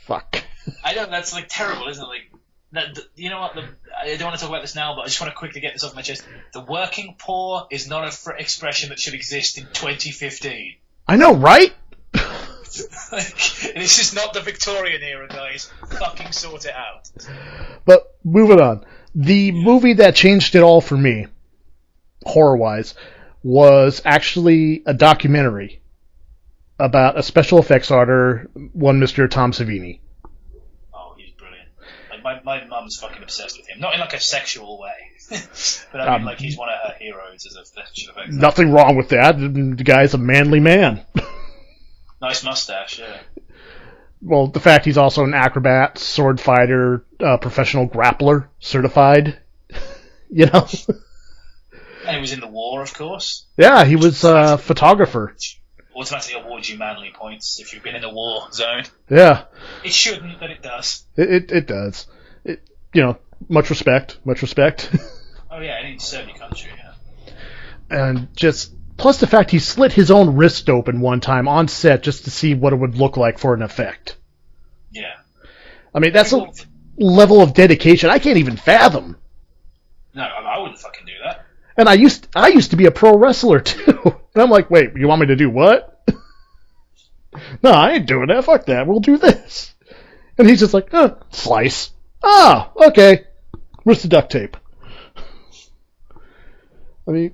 Fuck. I know, that's like terrible, isn't it? Like, you know what? I don't want to talk about this now, but I just want to quickly get this off my chest. The working poor is not an expression that should exist in 2015. I know, right? This is not the Victorian era, guys. Fucking sort it out. But moving on, the movie that changed it all for me, horror-wise, was actually a documentary about a special effects artist, one Mr. Tom Savini. Oh, he's brilliant. Like my mum's fucking obsessed with him. Not in like a sexual way, but I mean like he's one of her heroes as a special effects. Nothing wrong with that. The guy's a manly man. Nice mustache, yeah. Well, the fact he's also an acrobat, sword fighter, professional grappler, certified. And he was in the war, of course. Yeah, he was a photographer. Automatically awards you manly points if you've been in the war zone. Yeah. It shouldn't, but it does. It does. Much respect. Much respect. Oh yeah, and you serve your country, yeah. And plus the fact he slit his own wrist open one time on set just to see what it would look like for an effect. Yeah. I mean, that's a level of dedication I can't even fathom. No, I wouldn't fucking do that. And I used to be a pro wrestler too. And I'm like, wait, you want me to do what? No, I ain't doing that. Fuck that. We'll do this. And he's just like, slice. Ah, okay. Where's the duct tape? I mean,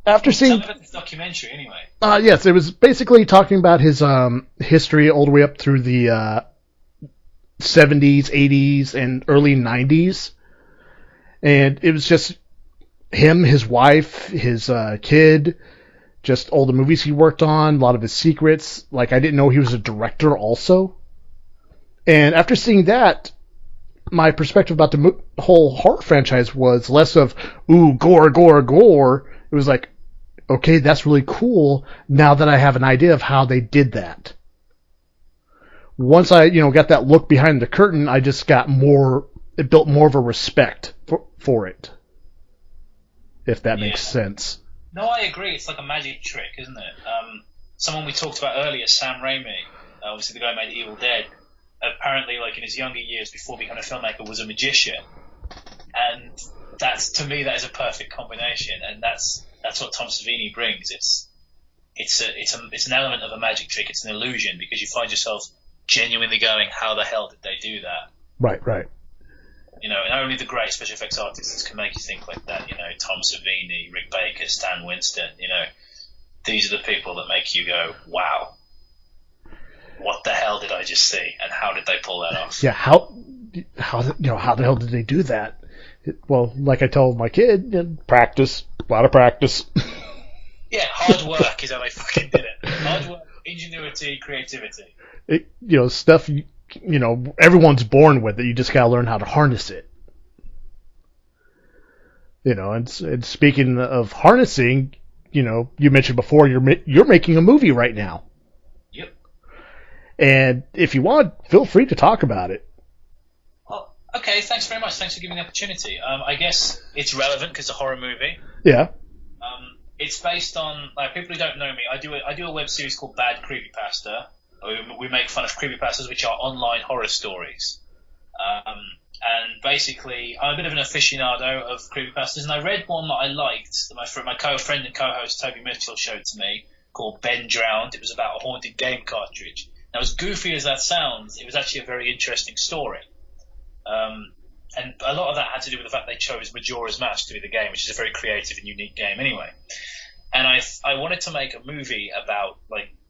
after seeing... Tell me about this documentary, anyway. Yes, it was basically talking about his history all the way up through the 70s, 80s, and early 90s. And it was just him, his wife, his kid, just all the movies he worked on, a lot of his secrets. Like, I didn't know he was a director also. And after seeing that, my perspective about the whole horror franchise was less of, ooh, gore, gore, gore. It was like, okay, that's really cool now that I have an idea of how they did that. Once I, got that look behind the curtain, I just got it built more of a respect for it. If that makes sense. No, I agree. It's like a magic trick, isn't it? Someone we talked about earlier, Sam Raimi, obviously the guy who made Evil Dead, apparently, like in his younger years before becoming a filmmaker, was a magician, and to me that is a perfect combination, and that's what Tom Savini brings. It's an element of a magic trick. It's an illusion because you find yourself genuinely going, how the hell did they do that? Right. And only the great special effects artists can make you think like that. Tom Savini, Rick Baker, Stan Winston. These are the people that make you go, wow. What the hell did I just see, and how did they pull that off? Yeah, how the hell did they do that? Well, like I told my kid, practice, a lot of practice. Yeah, hard work is how they fucking did it. Hard work, ingenuity, creativity. Stuff everyone's born with it. You just gotta learn how to harness it. And speaking of harnessing, you mentioned before you're making a movie right now. And if you want, feel free to talk about it. Well, okay, thanks very much. Thanks for giving me the opportunity. I guess it's relevant because it's a horror movie. Yeah. It's based on, people who don't know me, I do a web series called Bad Creepypasta. We make fun of creepypastas, which are online horror stories. And basically, I'm a bit of an aficionado of creepypastas, and I read one that I liked that my friend and co-host Toby Mitchell showed to me called Ben Drowned. It was about a haunted game cartridge. Now, as goofy as that sounds, it was actually a very interesting story. And a lot of that had to do with the fact they chose Majora's Mask to be the game, which is a very creative and unique game anyway. And I wanted to make a movie about,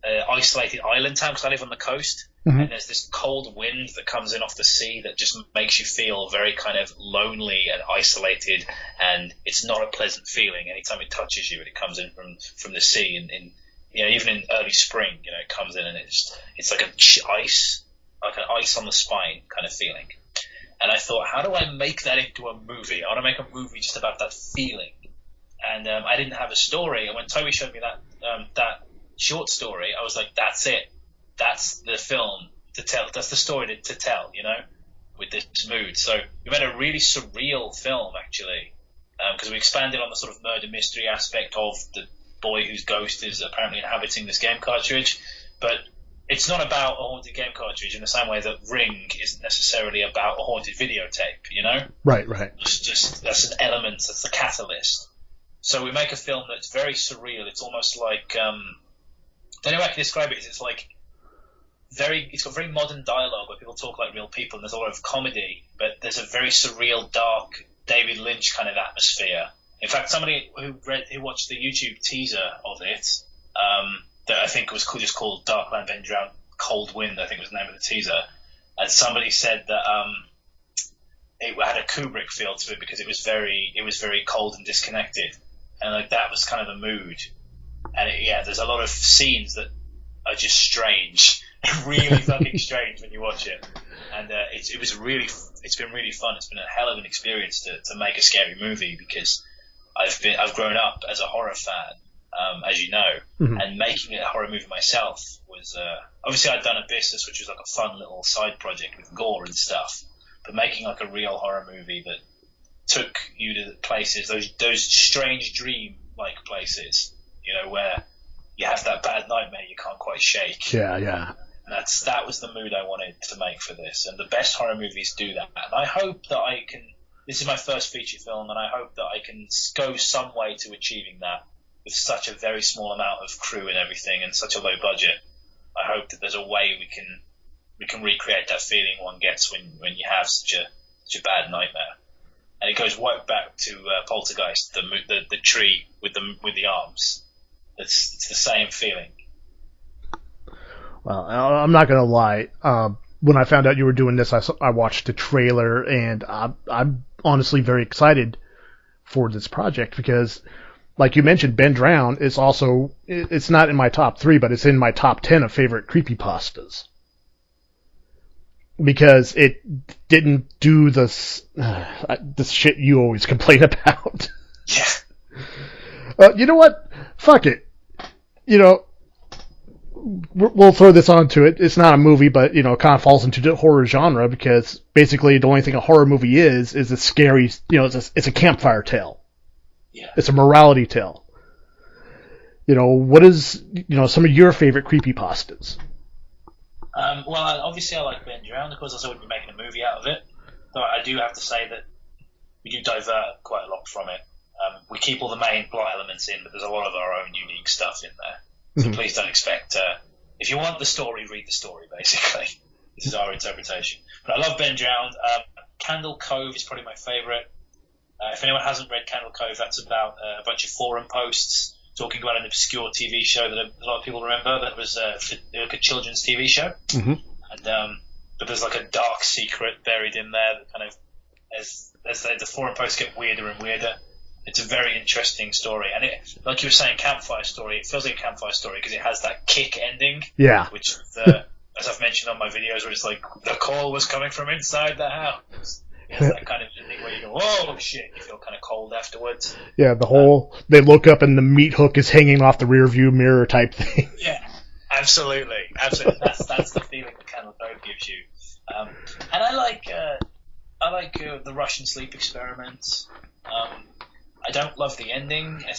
isolated island town, because I live on the coast, and there's this cold wind that comes in off the sea that just makes you feel very kind of lonely and isolated, and it's not a pleasant feeling anytime it touches you, and it comes in from the sea, and even in early spring, it comes in and it's like an ice on the spine kind of feeling. And I thought, how do I make that into a movie? I want to make a movie just about that feeling. And I didn't have a story. And when Toby showed me that short story, I was like, that's it. That's the film to tell. That's the story to tell, with this mood. So we made a really surreal film, actually, because we expanded on the sort of murder mystery aspect of the boy whose ghost is apparently inhabiting this game cartridge, but it's not about a haunted game cartridge in the same way that Ring isn't necessarily about a haunted videotape, Right. It's just that's an element, that's the catalyst. So we make a film that's very surreal. It's almost like the only way I can describe it is it's got very modern dialogue where people talk like real people, and there's a lot of comedy, but there's a very surreal, dark David Lynch kind of atmosphere. In fact, somebody who watched the YouTube teaser of it, that I think was just called Darkland Ben Drowned Cold Wind, I think was the name of the teaser, and somebody said that it had a Kubrick feel to it because it was very cold and disconnected, and that was kind of the mood. And there's a lot of scenes that are just strange, really fucking strange when you watch it. And it's been really fun. It's been a hell of an experience to make a scary movie because I've grown up as a horror fan, as you know, and making a horror movie myself was obviously I'd done Abyssus, which was like a fun little side project with gore and stuff, but making like a real horror movie that took you to places, those strange dream like places, where you have that bad nightmare you can't quite shake. Yeah. And that was the mood I wanted to make for this, and the best horror movies do that. And I hope that I can this is my first feature film, and I hope that I can go some way to achieving that with such a very small amount of crew and everything, and such a low budget. I hope that there's a way we can recreate that feeling one gets when you have such a bad nightmare. And it goes right back to Poltergeist, the tree with the arms. It's the same feeling. Well, I'm not gonna lie. When I found out you were doing this, I watched the trailer, and I'm honestly very excited for this project because, like you mentioned, Ben Drowned is also, it's not in my top 3, but it's in my top 10 of favorite creepypastas. Because it didn't do this shit you always complain about. Yeah. You know what? Fuck it. You know, we'll throw this onto it. It's not a movie, but, you know, it kind of falls into the horror genre because basically the only thing a horror movie is a scary, you know, it's a campfire tale. Yeah. It's a morality tale. You know, what is, you know, some of your favorite creepypastas? Well, obviously I like Ben Drowned. Of course, I wouldn't be making a movie out of it. But I do have to say that we do divert quite a lot from it. We keep all the main plot elements in, but there's a lot of our own unique stuff in there. So please don't expect... if you want the story, read the story, basically. This is our interpretation. But I love Ben Drowned. Candle Cove is probably my favourite. If anyone hasn't read Candle Cove, that's about a bunch of forum posts talking about an obscure TV show that a lot of people remember. That was like a children's TV show. Mm-hmm. And but there's like a dark secret buried in there that kind of, as the forum posts get weirder and weirder, it's a very interesting story. And it, like you were saying, campfire story, it feels like a campfire story because it has that kick ending. Yeah. Which, as I've mentioned on my videos, where it's like the call was coming from inside the house. It's that kind of ending where you go, oh shit, you feel kind of cold afterwards. Yeah, the whole, they look up and the meat hook is hanging off the rear view mirror type thing. Yeah, absolutely. That's the feeling that Candle Cove gives you. And I like the Russian sleep experiment. I don't love the ending. I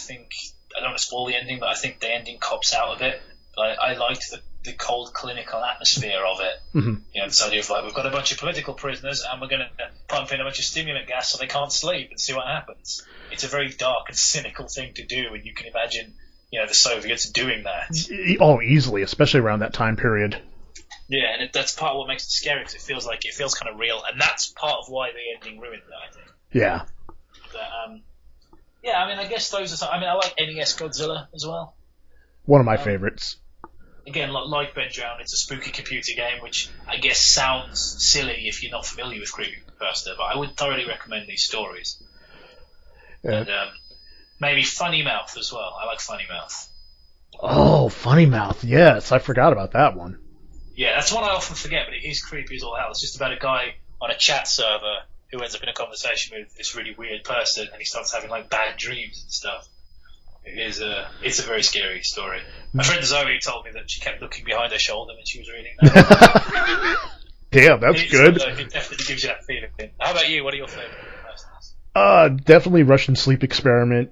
don't want to spoil the ending, but I think the ending cops out of it. But I liked the cold clinical atmosphere of it. Mm-hmm. You know, this idea of like, we've got a bunch of political prisoners and we're going to pump in a bunch of stimulant gas so they can't sleep and see what happens. It's a very dark and cynical thing to do, and you can imagine, you know, the Soviets doing that. Oh, easily, especially around that time period. Yeah, and that's part of what makes it scary, because it feels kind of real, and that's part of why the ending ruined it, I think. Yeah. But, yeah, I mean, I guess those are some... I mean, I like NES Godzilla as well. One of my favorites. Again, like Ben Drowned, it's a spooky computer game, which I guess sounds silly if you're not familiar with creepypasta, but I would thoroughly recommend these stories. Yeah. And maybe Funny Mouth as well. I like Funny Mouth. Oh, Funny Mouth, yes. I forgot about that one. Yeah, that's one I often forget, but it is creepy as all hell. It's just about a guy on a chat server who ends up in a conversation with this really weird person, and he starts having like bad dreams and stuff. It's a very scary story. My friend Zoe told me that she kept looking behind her shoulder when she was reading that. Damn, that's good. It definitely gives you that feeling. How about you? What are your favourite? Definitely Russian Sleep Experiment,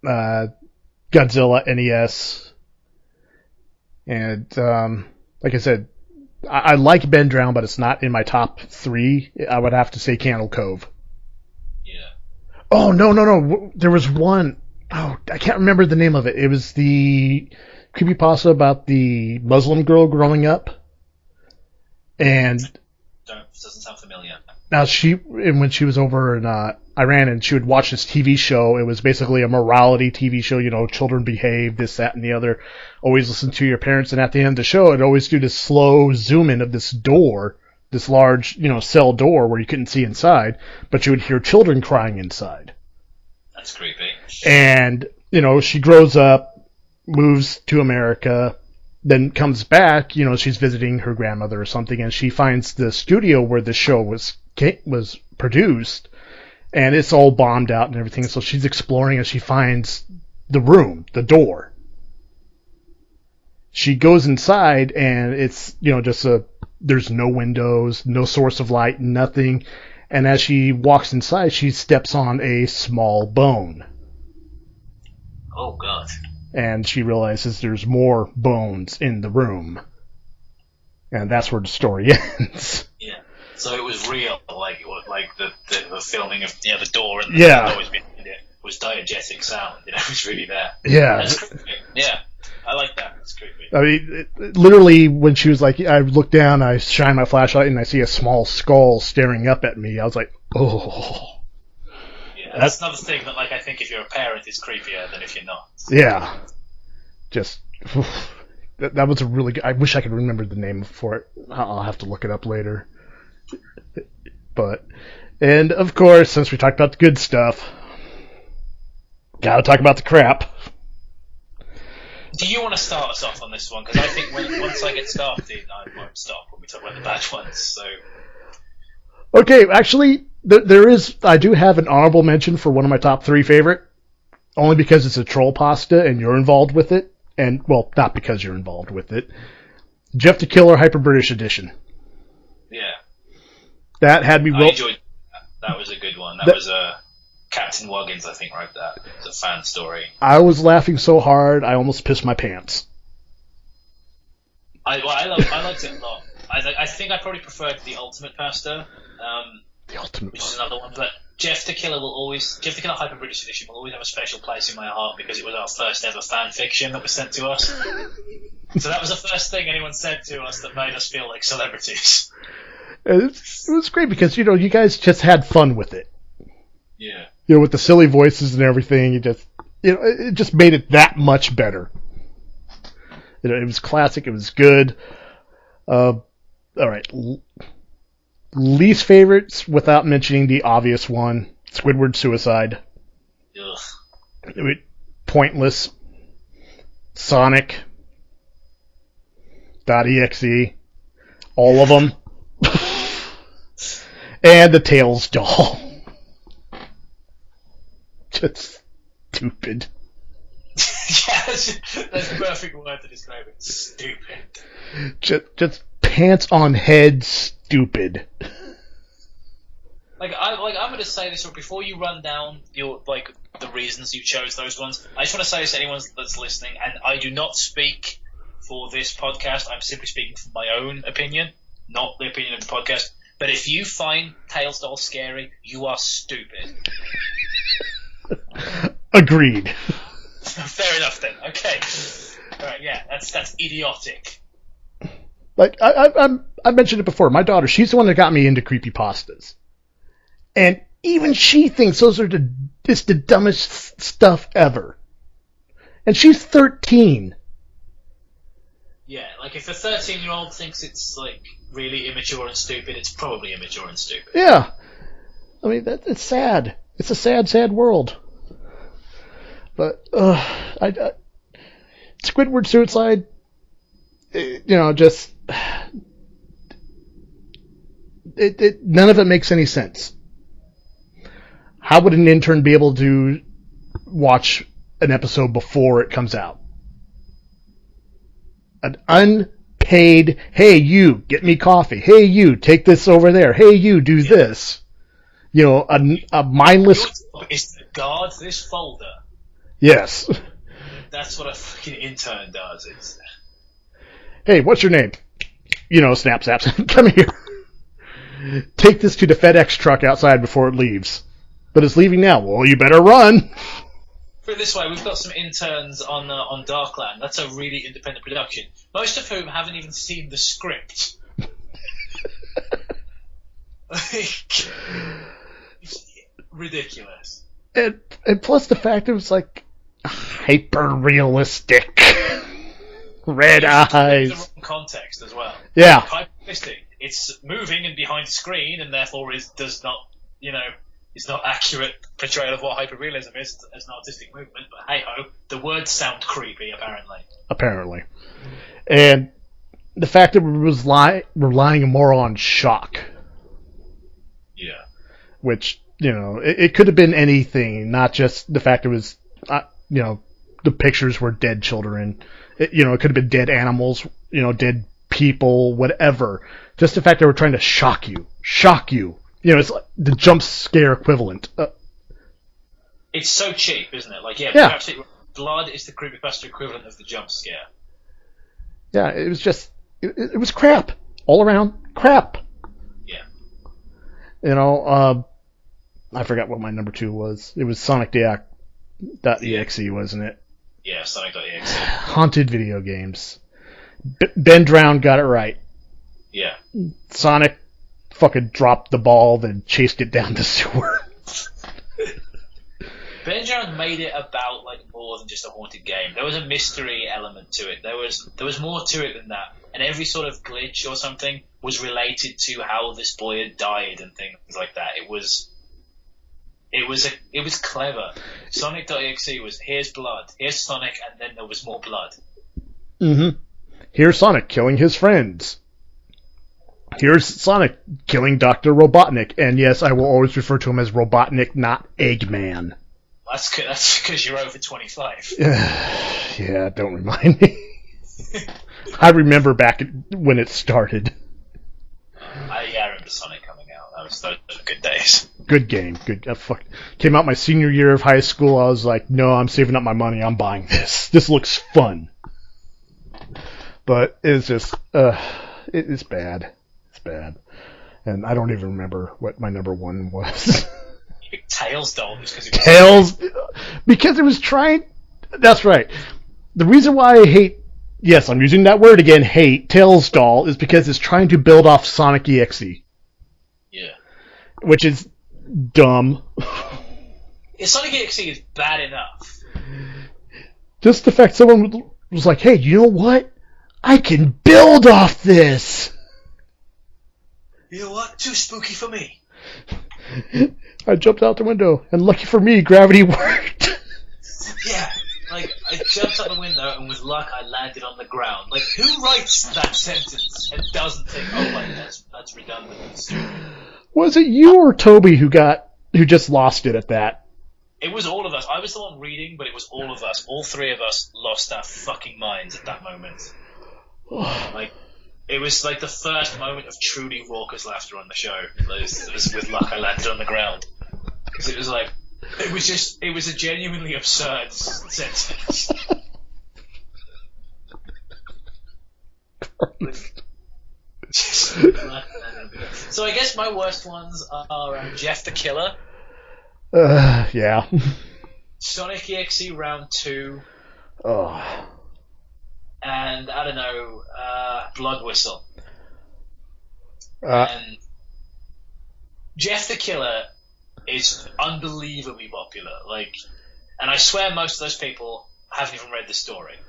Godzilla NES, and like I said, I like Ben Drowned, but it's not in my top 3. I would have to say Candle Cove. Yeah. Oh, no. There was one. Oh, I can't remember the name of it. It was the creepypasta about the Muslim girl growing up. And doesn't sound familiar. Now when she was over in Iran, and she would watch this TV show. It was basically a morality TV show. You know, children behave, this, that, and the other. Always listen to your parents. And at the end of the show, it'd always do this slow zoom in of this door, this large, you know, cell door where you couldn't see inside, but you would hear children crying inside. That's creepy. And, you know, she grows up, moves to America, then comes back, you know, she's visiting her grandmother or something, and she finds the studio where the show was produced, and it's all bombed out and everything. So she's exploring, and she finds the room, the door. She goes inside, and it's, you know, just there's no windows, no source of light, nothing. And as she walks inside, she steps on a small bone. Oh, God. And she realizes there's more bones in the room. And that's where the story ends. Yeah. So it was real, like the filming of the door and the noise behind it was diegetic sound. It was really there. Yeah, that's creepy. Yeah, I like that. It's creepy. I mean, literally, when she was like, I look down, I shine my flashlight, and I see a small skull staring up at me. I was like, oh. Yeah, that's another thing that, like, I think if you're a parent, is creepier than if you're not. Yeah, just. That was a really good. I wish I could remember the name for it. I'll have to look it up later. And of course, since we talked about the good stuff, gotta talk about the crap. Do you want to start us off on this one? Because I think once I get started, I won't stop when we talk about the bad ones. So. Okay, actually, I do have an honorable mention for one of my top 3 favorite, only because it's a troll pasta and you're involved with it. And, well, not because you're involved with it. Jeff the Killer Hyper British Edition. Yeah. That had me... I enjoyed that. That was a good one. That was Captain Wuggins, I think, wrote that. It's a fan story. I was laughing so hard, I almost pissed my pants. I liked it a lot. I think I probably preferred the Ultimate Pasta. The Ultimate Which is another one, but Jeff the Killer Hyper British Edition will always have a special place in my heart because it was our first ever fan fiction that was sent to us. So that was the first thing anyone said to us that made us feel like celebrities. It was great because, you guys just had fun with it. Yeah. With the silly voices and everything, it just made it that much better. It was classic, it was good. All right. Least favorites, without mentioning the obvious one, Squidward Suicide. Ugh. Pointless. Sonic. .exe. All of them. And the Tails doll. Just stupid. Yeah, that's the perfect word to describe it. Stupid. Just pants on head stupid. I'm going to say this before you run down the reasons you chose those ones. I just want to say this to anyone that's listening, and I do not speak for this podcast. I'm simply speaking from my own opinion, not the opinion of the podcast. But if you find Tails doll scary, you are stupid. Agreed. Fair enough then. Okay. All right. Yeah, that's idiotic. Like I mentioned it before. My daughter, she's the one that got me into creepypastas, and even she thinks those are the dumbest stuff ever. And she's 13. Yeah, like if a 13-year-old thinks it's like really immature and stupid, it's probably immature and stupid. Yeah, I mean it's sad. It's a sad, sad world. But Squidward Suicide, just none of it makes any sense. How would an intern be able to watch an episode before it comes out? An unpaid, hey you, get me coffee. Hey you, take this over there. Hey you, do this. A mindless... Is to guard this folder. Yes. That's what a fucking intern does. It's... Hey, what's your name? Snap, snaps. Come here. Take this to the FedEx truck outside before it leaves. But it's leaving now. Well, you better run. Put it this way, we've got some interns on Darkland. That's a really independent production. Most of whom haven't even seen the script. It's ridiculous. And plus the fact it was like hyper realistic. Red eyes. The wrong context as well. Yeah. Hyper realistic. It's moving and behind screen, and therefore does not, it's not accurate portrayal of what hyperrealism is as an artistic movement. But hey ho, the words sound creepy apparently. And the fact that we was relying more on shock. Yeah. Which it could have been anything, not just the fact it was the pictures were dead children. It could have been dead animals, dead people, whatever. Just the fact they were trying to shock you. It's like the jump scare equivalent. It's so cheap, isn't it? Like, yeah. You're absolutely right. Blood is the creepypasta equivalent of the jump scare. Yeah, it was just, it was crap. All around crap. Yeah. You know, I forgot what my number 2 was. It was Sonic.exe, wasn't it? Yeah, Sonic.exe. Haunted video games. Ben Drown got it right. Yeah. Sonic fucking dropped the ball, then chased it down the sewer. Ben Drown made it about like more than just a haunted game. There was a mystery element to it. There was more to it than that. And every sort of glitch or something was related to how this boy had died and things like that. It was clever. Sonic.exe was here's blood, here's Sonic, and then there was more blood. Mm-hmm. Here's Sonic killing his friends. Here's Sonic killing Dr. Robotnik, and yes, I will always refer to him as Robotnik, not Eggman. That's because you're over 25. Yeah, don't remind me. I remember back when it started. I remember Sonic coming out. Those were good days. Good game. Good. Came out my senior year of high school. I was like, no, I'm saving up my money. I'm buying this. This looks fun. But it's just, it's bad. It's bad. And I don't even remember what my number 1 was. Tails doll because it was trying. That's right. The reason why I hate, yes, I'm using that word again, hate Tails doll, is because it's trying to build off Sonic EXE. Yeah. Which is dumb. Yeah, Sonic EXE is bad enough. Just the fact someone was like, hey, you know what? I can build off this. You know what? Too spooky for me. I jumped out the window, and lucky for me, gravity worked. Yeah, like, I jumped out the window, and with luck, I landed on the ground. Like, who writes that sentence and doesn't think, oh, wait, that's redundant and stupid? Was it you or Toby who just lost it at that? It was all of us. I was the one reading, but it was all of us. All 3 of us lost our fucking minds at that moment. Like, it was like the first moment of truly raucous laughter on the show. It was with luck I landed on the ground. Because it was like, it was a genuinely absurd sentence. So I guess my worst ones are Jeff the Killer. Yeah. Sonic EXE Round 2. Oh. And, I don't know, Blood Whistle. And Jeff the Killer is unbelievably popular. Like, and I swear most of those people haven't even read the story.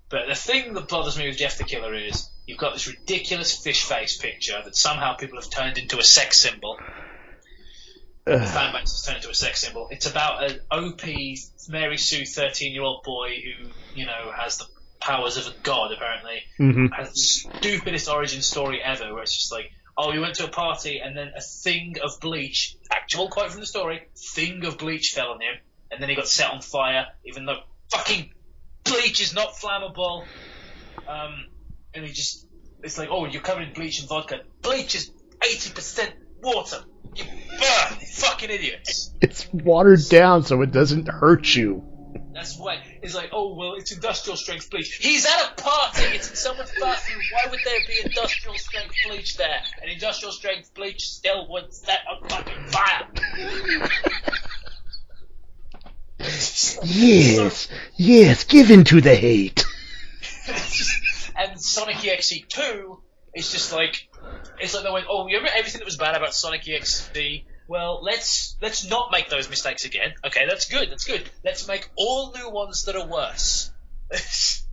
But the thing that bothers me with Jeff the Killer is you've got this ridiculous fish face picture that somehow people have turned into a sex symbol. The fan base has turned into a sex symbol. It's about an OP Mary Sue 13-year-old boy who, you know, has the powers of a god, apparently. Mm-hmm. Has the stupidest origin story ever, where it's just like, oh, we went to a party and then a thing of bleach, actual quote from the story, thing of bleach fell on him, and then he got set on fire, even though fucking bleach is not flammable. And he just, it's like, oh, you're covered in bleach and vodka. Bleach is 80% water. You burn, fucking idiots. It's watered down so it doesn't hurt you. That's why it's like, oh, well, it's industrial strength bleach. He's at a party. It's in someone's bathroom. Why would there be industrial strength bleach there? And industrial strength bleach still would set on fucking fire. Yes, give in to the hate. And Sonic EXE 2 is just like, it's like they went, oh, you remember everything that was bad about Sonic EXE? Well, let's not make those mistakes again. Okay, that's good. Let's make all new ones that are worse. Let's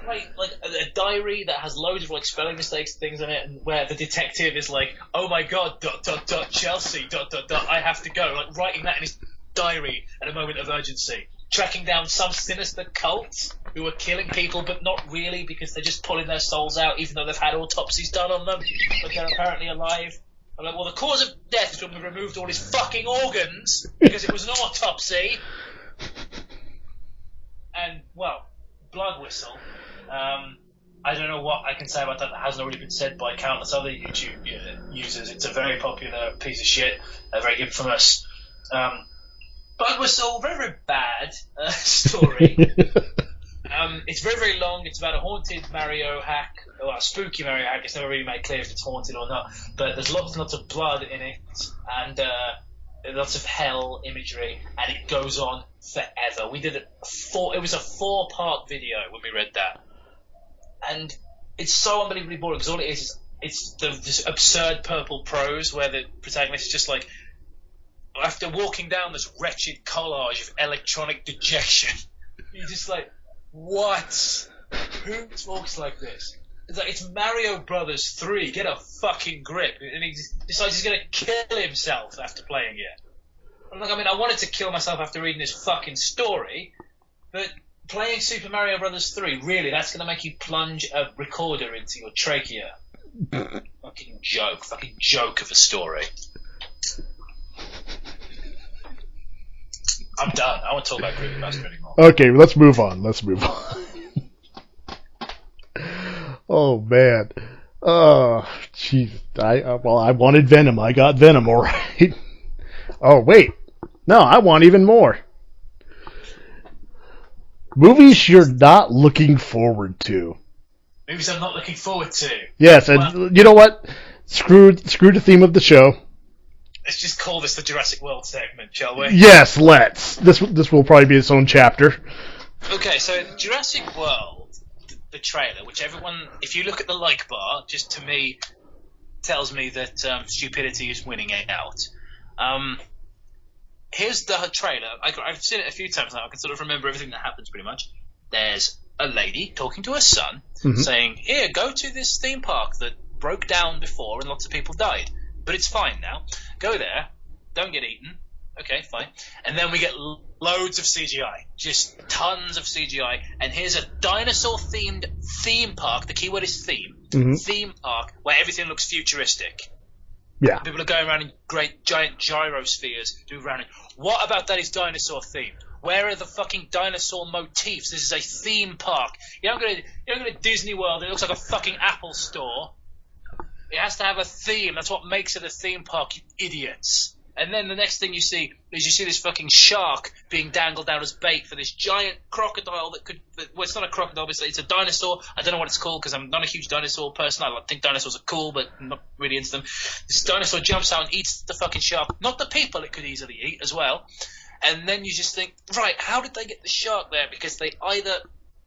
write like a diary that has loads of like spelling mistakes, things in it, and where the detective is like, "Oh my God, ... Chelsea ... I have to go." Like writing that in his diary at a moment of urgency, tracking down some sinister cult who are killing people, but not really because they're just pulling their souls out, even though they've had autopsies done on them, but they're apparently alive. I'm like, well, the cause of death is when we removed all his fucking organs because it was an autopsy. And, well, Blood Whistle. I don't know what I can say about that hasn't already been said by countless other YouTube users. It's a very popular piece of shit, very infamous. Blood Whistle, very, very bad story. it's very, very long. It's about a haunted Mario hack, or a spooky Mario hack. It's never really made clear if it's haunted or not. But there's lots and lots of blood in it, and lots of hell imagery, and it goes on forever. We did it was a 4-part video when we read that, and it's so unbelievably boring because all it is it's this absurd purple prose where the protagonist is just like, after walking down this wretched collage of electronic dejection, you're just like, what? Who talks like this? It's Mario Brothers 3. Get a fucking grip. And he decides he's going to kill himself after playing it. I'm like, I wanted to kill myself after reading this fucking story, but playing Super Mario Brothers 3, really, that's going to make you plunge a recorder into your trachea. Fucking joke of a story. I'm done. I won't talk about Creepypasta anymore. Okay, let's move on. Oh, man. Oh, jeez. I wanted Venom. I got Venom, all right. Oh, wait. No, I want even more. Movies you're not looking forward to. Movies I'm not looking forward to. Yes, and you know what? Screw the theme of the show. Let's just call this the Jurassic World segment, shall we? Yes, let's. This will probably be its own chapter. Okay, so Jurassic World, the trailer, which everyone, if you look at the like bar, just to me tells me that stupidity is winning out. Here's the trailer. I've seen it a few times now. I can sort of remember everything that happens pretty much. There's a lady talking to her son, saying, "Here, go to this theme park that broke down before and lots of people died. But it's fine now. Go there. Don't get eaten." Okay, fine. And then we get loads of CGI. Just tons of CGI. And here's a dinosaur-themed theme park. The keyword is theme. Theme park where everything looks futuristic. Yeah. People are going around in great giant gyrospheres. What about that is dinosaur-themed? Where are the fucking dinosaur motifs? This is a theme park. You don't go to Disney World and it looks like a fucking Apple store. It has to have a theme. That's what makes it a theme park, you idiots. And then the next thing you see is this fucking shark being dangled down as bait for this giant crocodile well, it's not a crocodile, it's a dinosaur. I don't know what it's called because I'm not a huge dinosaur person. I think dinosaurs are cool, but I'm not really into them. This dinosaur jumps out and eats the fucking shark. Not the people it could easily eat as well. And then you just think, right, how did they get the shark there? Because they either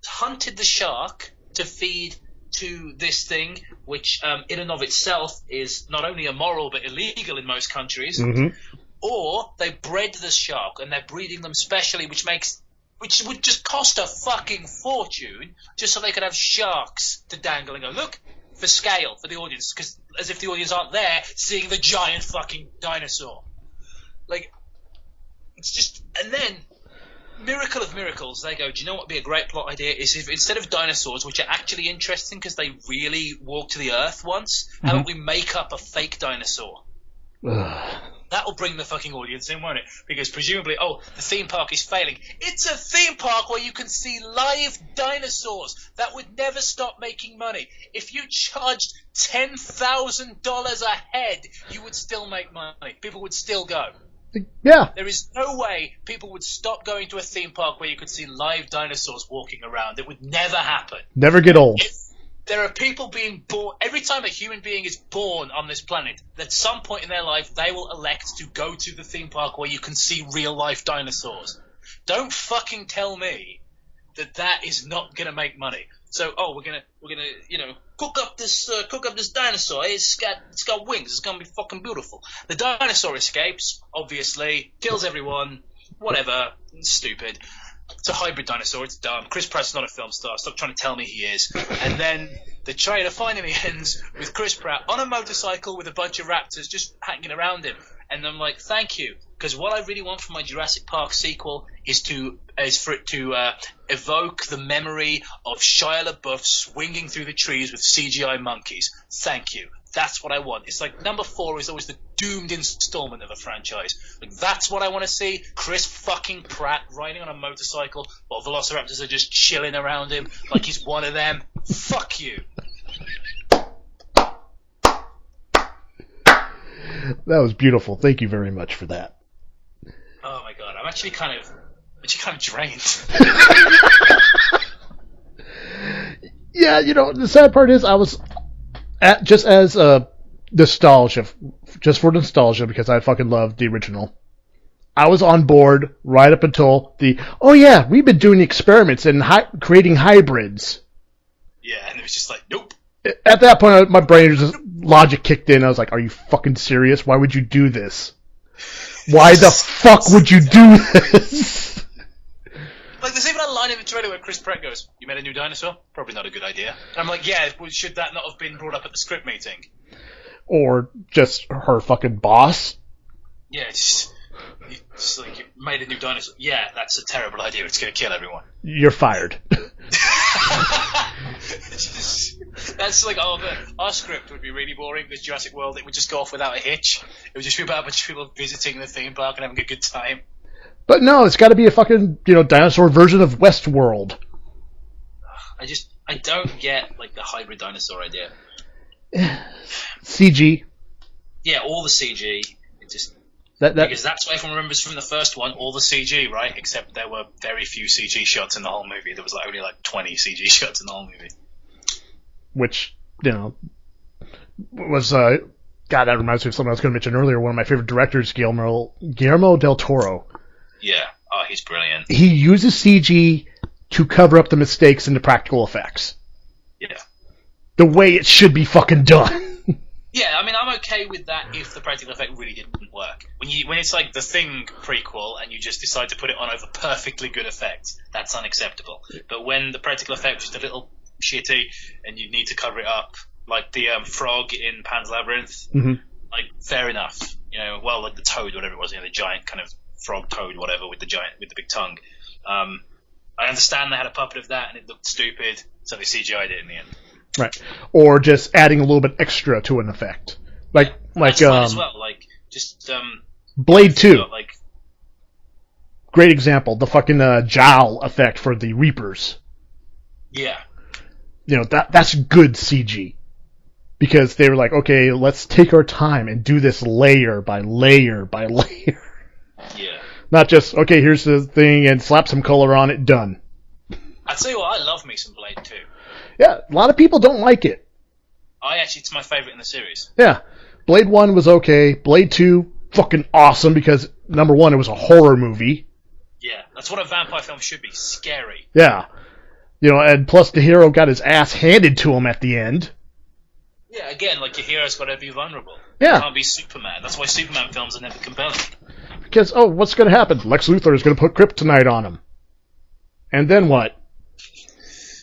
hunted the shark to feed to this thing, which in and of itself is not only immoral but illegal in most countries, or they bred the shark and they're breeding them specially, which would just cost a fucking fortune just so they could have sharks to dangle and go, look, for scale, for the audience, because as if the audience aren't there seeing the giant fucking dinosaur. Like, it's just, and then miracle of miracles, they go, do you know what would be a great plot idea? Is if instead of dinosaurs, which are actually interesting because they really walked to the earth once, how about we make up a fake dinosaur? That'll bring the fucking audience in, won't it? Because presumably, the theme park is failing. It's a theme park where you can see live dinosaurs. That would never stop making money. If you charged $10,000 a head, you would still make money. People would still go. Yeah. There is no way people would stop going to a theme park where you could see live dinosaurs walking around. It would never happen. Never get old. There are people being born. Every time a human being is born on this planet, at some point in their life, they will elect to go to the theme park where you can see real-life dinosaurs. Don't fucking tell me that is not going to make money. So, we're gonna, cook up this dinosaur. It's got wings. It's gonna be fucking beautiful. The dinosaur escapes, obviously, kills everyone. Whatever, stupid. It's a hybrid dinosaur. It's dumb. Chris Pratt's not a film star. Stop trying to tell me he is. And then the trailer finally ends with Chris Pratt on a motorcycle with a bunch of raptors just hanging around him. And I'm like, thank you, because what I really want from my Jurassic Park sequel is for it to evoke the memory of Shia LaBeouf swinging through the trees with CGI monkeys. Thank you. That's what I want. It's like number 4 is always the doomed installment of a franchise. Like, that's what I want to see. Chris fucking Pratt riding on a motorcycle while velociraptors are just chilling around him like he's one of them. Fuck you. That was beautiful. Thank you very much for that. Oh my god, I'm actually kind of drained. Yeah, the sad part is I was just as nostalgia, just for nostalgia, because I fucking loved the original. I was on board right up until we've been doing experiments and creating hybrids. Yeah, and it was just like, nope. At that point, my brain just logic kicked in. I was like, are you fucking serious? Why would you do this? Why the fuck would you do this? Like, there's even a line in the trailer where Chris Pratt goes, "You made a new dinosaur? Probably not a good idea." And I'm like, yeah, should that not have been brought up at the script meeting? Or just her fucking boss? Yeah, just like, you made a new dinosaur. Yeah, that's a terrible idea. It's going to kill everyone. You're fired. That's like, our script would be really boring because Jurassic World, it would just go off without a hitch. It would just be about a bunch of people visiting the theme park and having a good time. But no, it's got to be a fucking, dinosaur version of Westworld. I don't get, like, the hybrid dinosaur idea. CG. Yeah, all the CG. It just... Because that's what everyone remembers from the first one, all the CG, right? Except there were very few CG shots in the whole movie. There was only 20 CG shots in the whole movie. Which, was... God, that reminds me of something I was going to mention earlier. One of my favorite directors, Guillermo del Toro. Yeah. Oh, he's brilliant. He uses CG to cover up the mistakes in the practical effects. Yeah. The way it should be fucking done. Yeah, I mean, I'm okay with that if the practical effect really didn't work. When it's like the Thing prequel and you just decide to put it on over perfectly good effects, that's unacceptable. But when the practical effect is just a little shitty and you need to cover it up, like the frog in Pan's Labyrinth, like, fair enough. Like the toad, whatever it was, the giant kind of frog toad, whatever, with the big tongue. I understand they had a puppet of that and it looked stupid, so they CGI'd it in the end. Right. Or just adding a little bit extra to an effect. That's fine as well. Like, just Blade 2. Great example. The fucking jowl effect for the Reapers. Yeah. That's good CG. Because they were like, okay, let's take our time and do this layer by layer by layer. Yeah. Not just, okay, here's the thing and slap some color on it, done. I'll tell you what, I love me some Blade 2. Yeah, a lot of people don't like it. It's my favorite in the series. Yeah. Blade 1 was okay. Blade 2, fucking awesome because, number one, it was a horror movie. Yeah, that's what a vampire film should be. Scary. Yeah. And plus the hero got his ass handed to him at the end. Yeah, again, like, your hero's got to be vulnerable. Yeah. You can't be Superman. That's why Superman films are never compelling. Because, what's going to happen? Lex Luthor is going to put kryptonite on him. And then what?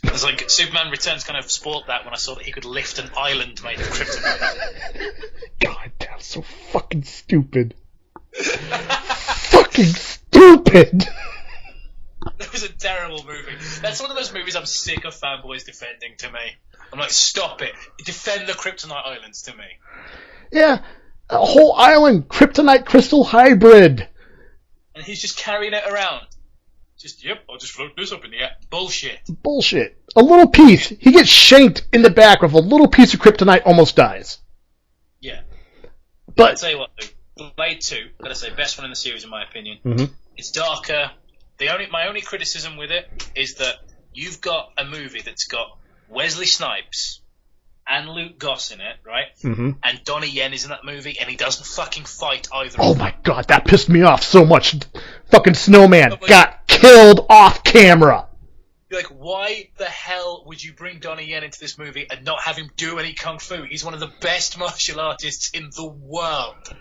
It's like Superman Returns kind of spoiled that when I saw that he could lift an island made of kryptonite. God, that's so fucking stupid. Fucking stupid! That was a terrible movie. That's one of those movies I'm sick of fanboys defending to me. I'm like, stop it. Defend the kryptonite islands to me. Yeah, a whole island, kryptonite crystal hybrid. And he's just carrying it around. I'll just float this up in the air. Bullshit. A little piece. He gets shanked in the back with a little piece of kryptonite, almost dies. Yeah. But I'll tell you what, Blade 2, gotta say, best one in the series in my opinion. Mm-hmm. It's darker. My only criticism with it is that you've got a movie that's got Wesley Snipes and Luke Goss in it, right? Mm-hmm. And Donnie Yen is in that movie, and he doesn't fucking fight either. Oh my god, that pissed me off so much. Fucking Snowman got killed off camera. You're like, why the hell would you bring Donnie Yen into this movie and not have him do any kung fu? He's one of the best martial artists in the world.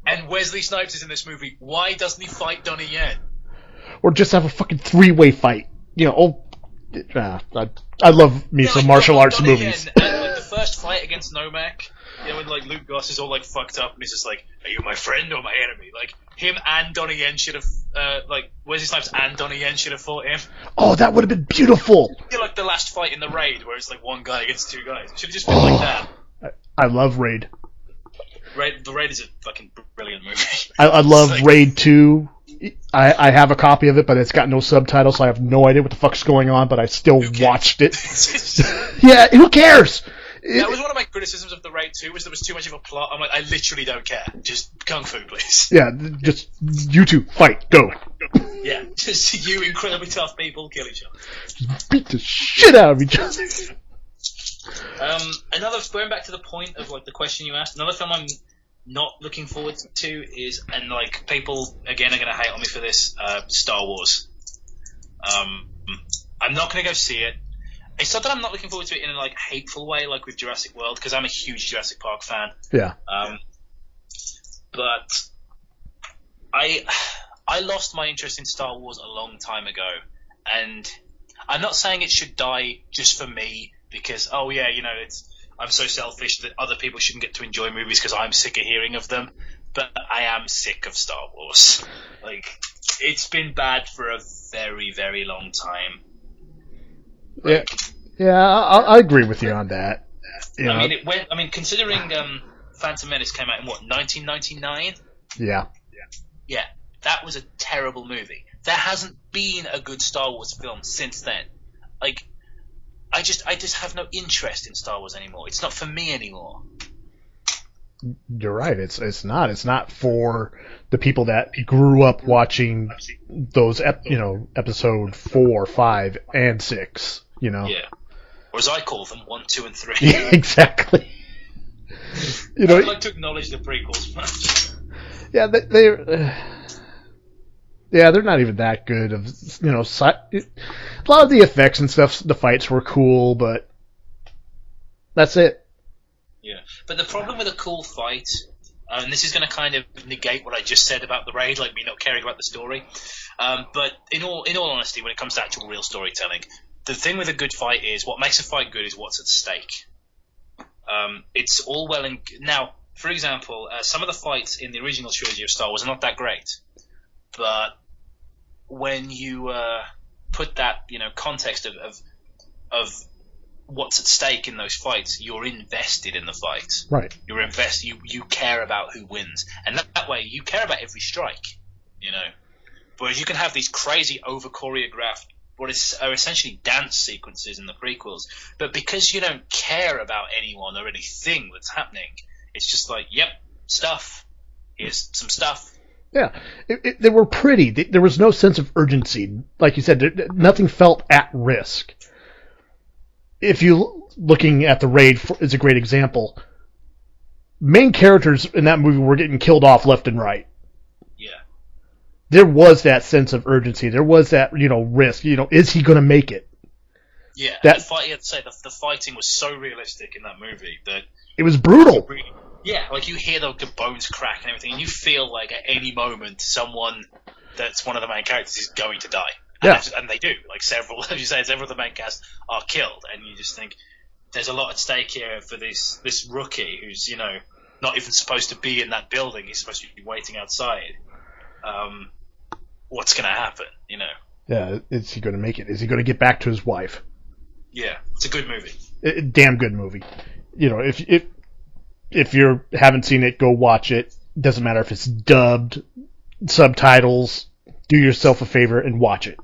And Wesley Snipes is in this movie. Why doesn't he fight Donnie Yen? Or just have a fucking three-way fight. I love me some martial arts movies. And like the first fight against Nomak, when like Luke Goss is all like fucked up and he's just like, "Are you my friend or my enemy?" Like him and Donnie Yen should have, Wesley Snipes and Donnie Yen should have fought him. Oh, that would have been beautiful. Like the last fight in the Raid, where it's like one guy against two guys. It should have just been like that. I love Raid. The Raid is a fucking brilliant movie. I love Raid 2. I have a copy of it, but it's got no subtitles, so I have no idea what the fuck's going on, but I still watched it. Yeah, who cares? That was one of my criticisms of the Raid 2, was there was too much of a plot. I'm like, I literally don't care. Just kung fu, please. Yeah, just you two, fight, go. Yeah, just you incredibly tough people kill each other. Just beat the shit out of each other. Going back to the point of like the question you asked, another film I'm not looking forward to is, and like people again are going to hate on me for this, Star Wars. I'm not going to go see it. It's not that I'm not looking forward to it in a like hateful way, like with Jurassic World, because I'm a huge Jurassic Park fan. Yeah. But I lost my interest in Star Wars a long time ago, and I'm not saying it should die just for me because I'm so selfish that other people shouldn't get to enjoy movies because I'm sick of hearing of them. But I am sick of Star Wars. Like, it's been bad for a very, very long time. Yeah, I agree with you on that. Considering Phantom Menace came out in 1999? Yeah. Yeah, that was a terrible movie. There hasn't been a good Star Wars film since then. Like, I just have no interest in Star Wars anymore. It's not for me anymore. You're right. It's not for the people that grew up watching those episode 4, 5, and 6. Yeah. Or as I call them, 1, 2, and 3. Yeah, exactly. I'd like to acknowledge the prequels. Yeah, they're not even that good. A lot of the effects and stuff, the fights were cool, but that's it. Yeah, but the problem with a cool fight, and this is going to kind of negate what I just said about the raid, like me not caring about the story. But in all honesty, when it comes to actual real storytelling, the thing with a good fight is what makes a fight good is what's at stake. It's all well and now. For example, some of the fights in the original trilogy of Star Wars are not that great, but when you put that context of what's at stake in those fights, you're invested in the fight. Right. You're invested. You care about who wins, and that way you care about every strike. Whereas you can have these crazy over choreographed are essentially dance sequences in the prequels, but because you don't care about anyone or anything that's happening, it's just like, yep, stuff. Here's some stuff. Yeah, they were pretty. There was no sense of urgency. Like you said, nothing felt at risk. If you looking at the raid is a great example. Main characters in that movie were getting killed off left and right. Yeah. There was that sense of urgency. There was that risk. Is he going to make it? Yeah. You have to say the fighting was so realistic in that movie that it was brutal. Yeah, like you hear the bones crack and everything, and you feel like at any moment someone that's one of the main characters is going to die. And they do. Like several, as you say, several of the main cast are killed, and you just think there's a lot at stake here for this rookie who's not even supposed to be in that building. He's supposed to be waiting outside. What's going to happen? Yeah, is he going to make it? Is he going to get back to his wife? Yeah, it's a good movie. Damn good movie. If you haven't seen it, go watch it. Doesn't matter if it's dubbed, subtitles. Do yourself a favor and watch it.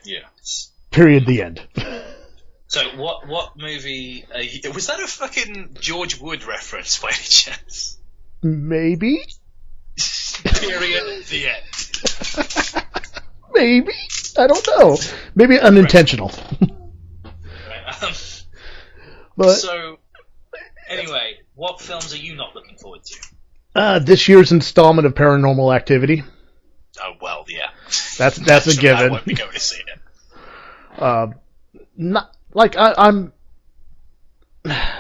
Yeah. Period. The end. So what movie? Was that a fucking George Wood reference by any chance? Maybe. Period. The end. Maybe. I don't know. Maybe unintentional. Right. But so. Anyway, what films are you not looking forward to? This year's installment of Paranormal Activity. Oh well, yeah. That's a given. I won't be going to see it. Not like I'm.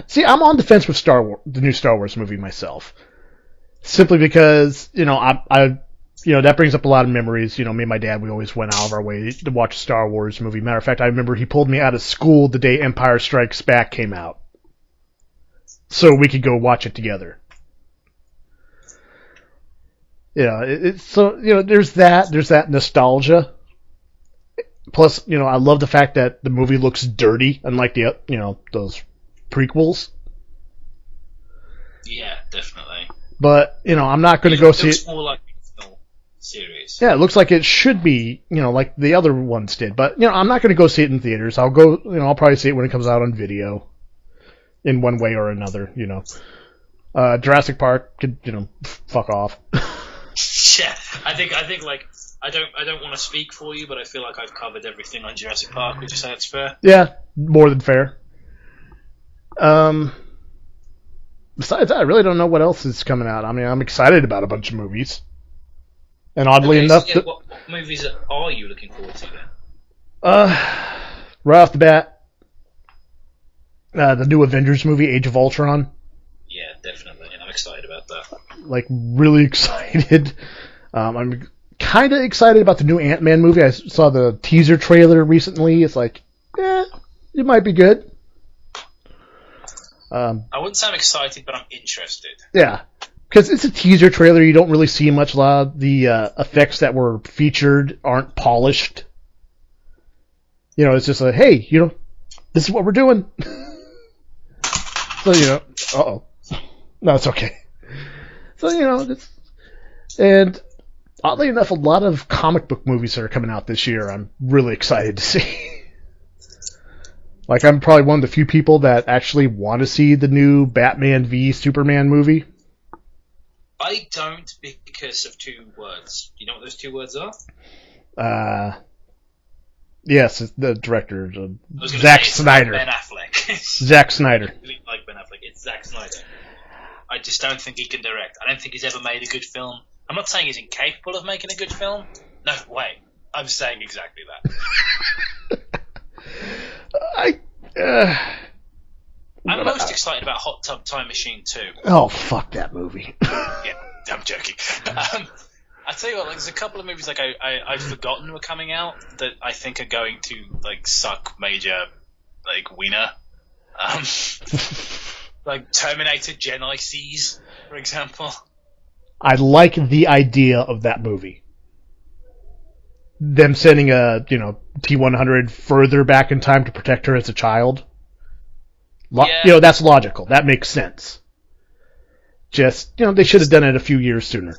See, I'm on the fence with the new Star Wars movie myself, simply because I that brings up a lot of memories. Me and my dad, we always went out of our way to watch a Star Wars movie. Matter of fact, I remember he pulled me out of school the day Empire Strikes Back came out, so we could go watch it together. There's that nostalgia. Plus, I love the fact that the movie looks dirty, unlike the those prequels. Yeah, definitely. But I'm not going to go see it. It looks more like a film series. Yeah, it looks like it should be, like the other ones did. But I'm not going to go see it in theaters. I'll go, I'll probably see it when it comes out on video. In one way or another, Jurassic Park could, fuck off. Yeah, I think like I don't want to speak for you, but I feel like I've covered everything on Jurassic Park. Would you say that's fair? Yeah, more than fair. Besides that, I really don't know what else is coming out. I mean, I'm excited about a bunch of movies. And oddly enough... So, what movies are you looking forward to then? Right off the bat, the new Avengers movie, Age of Ultron. Yeah, definitely. And I'm excited about that. Like, really excited. I'm kind of excited about the new Ant-Man movie. I saw the teaser trailer recently. It's like, it might be good. I wouldn't say I'm excited, but I'm interested. Yeah, because it's a teaser trailer. You don't really see much. A lot of the effects that were featured aren't polished. You know, it's just like, hey, this is what we're doing. So, uh-oh. No, it's okay. So, and oddly enough, a lot of comic book movies that are coming out this year, I'm really excited to see. Like, I'm probably one of the few people that actually want to see the new Batman v Superman movie. I don't, because of two words. Do you know what those two words are? Yes, it's the director, Zack Snyder. Ben Affleck. Zack Snyder. I really like Ben Affleck. It's Zack Snyder. I just don't think he can direct. I don't think he's ever made a good film. I'm not saying he's incapable of making a good film. No, wait. I'm saying exactly that. I'm most excited about Hot Tub Time Machine 2. Oh, fuck that movie. Yeah, I'm joking. I tell you what, there's a couple of movies I've forgotten were coming out that I think are going to suck major wiener. Like Terminator Genisys, for example. I like the idea of that movie. Them sending a T-100 further back in time to protect her as a child. Yeah. That's logical. That makes sense. Just they should have done it a few years sooner.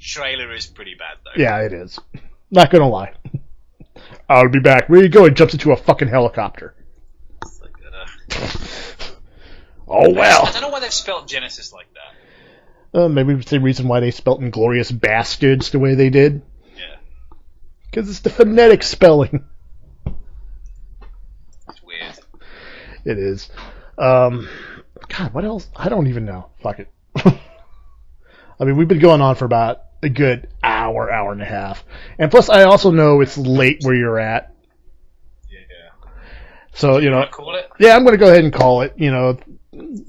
Trailer is pretty bad though. Yeah, it is. Not gonna lie. I'll be back. Where you going? Jumps into a fucking helicopter. Oh well. I don't know why they've spelled Genesis like that. Maybe it's the reason why they spelled Inglourious Bastards the way they did. Yeah. Because it's the phonetic spelling. It's weird. It is. God, what else? I don't even know. Fuck it. I mean, we've been going on for about a good hour and a half. And plus, I also know it's late where you're at. Yeah. So, you want to call it? Yeah, I'm going to go ahead and call it.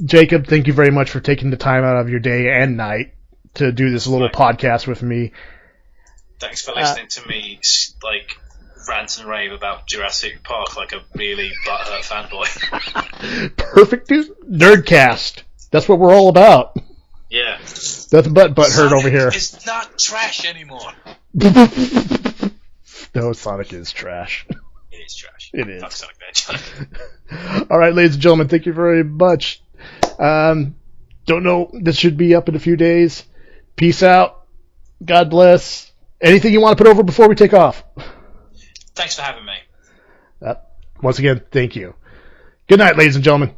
Jacob, thank you very much for taking the time out of your day and night to do this little podcast with me. Thanks for listening to me, rant and rave about Jurassic Park like a really butthurt fanboy. Perfect Nerdcast. That's what we're all about. Yeah. Nothing but butthurt over here. It's not trash anymore. No, Sonic is trash. It is trash. It is. Fuck Sonic Hedgehog. All right, ladies and gentlemen, thank you very much. Don't know. This should be up in a few days. Peace out. God bless. Anything you want to put over before we take off? Thanks for having me. Once again, thank you. Good night, ladies and gentlemen.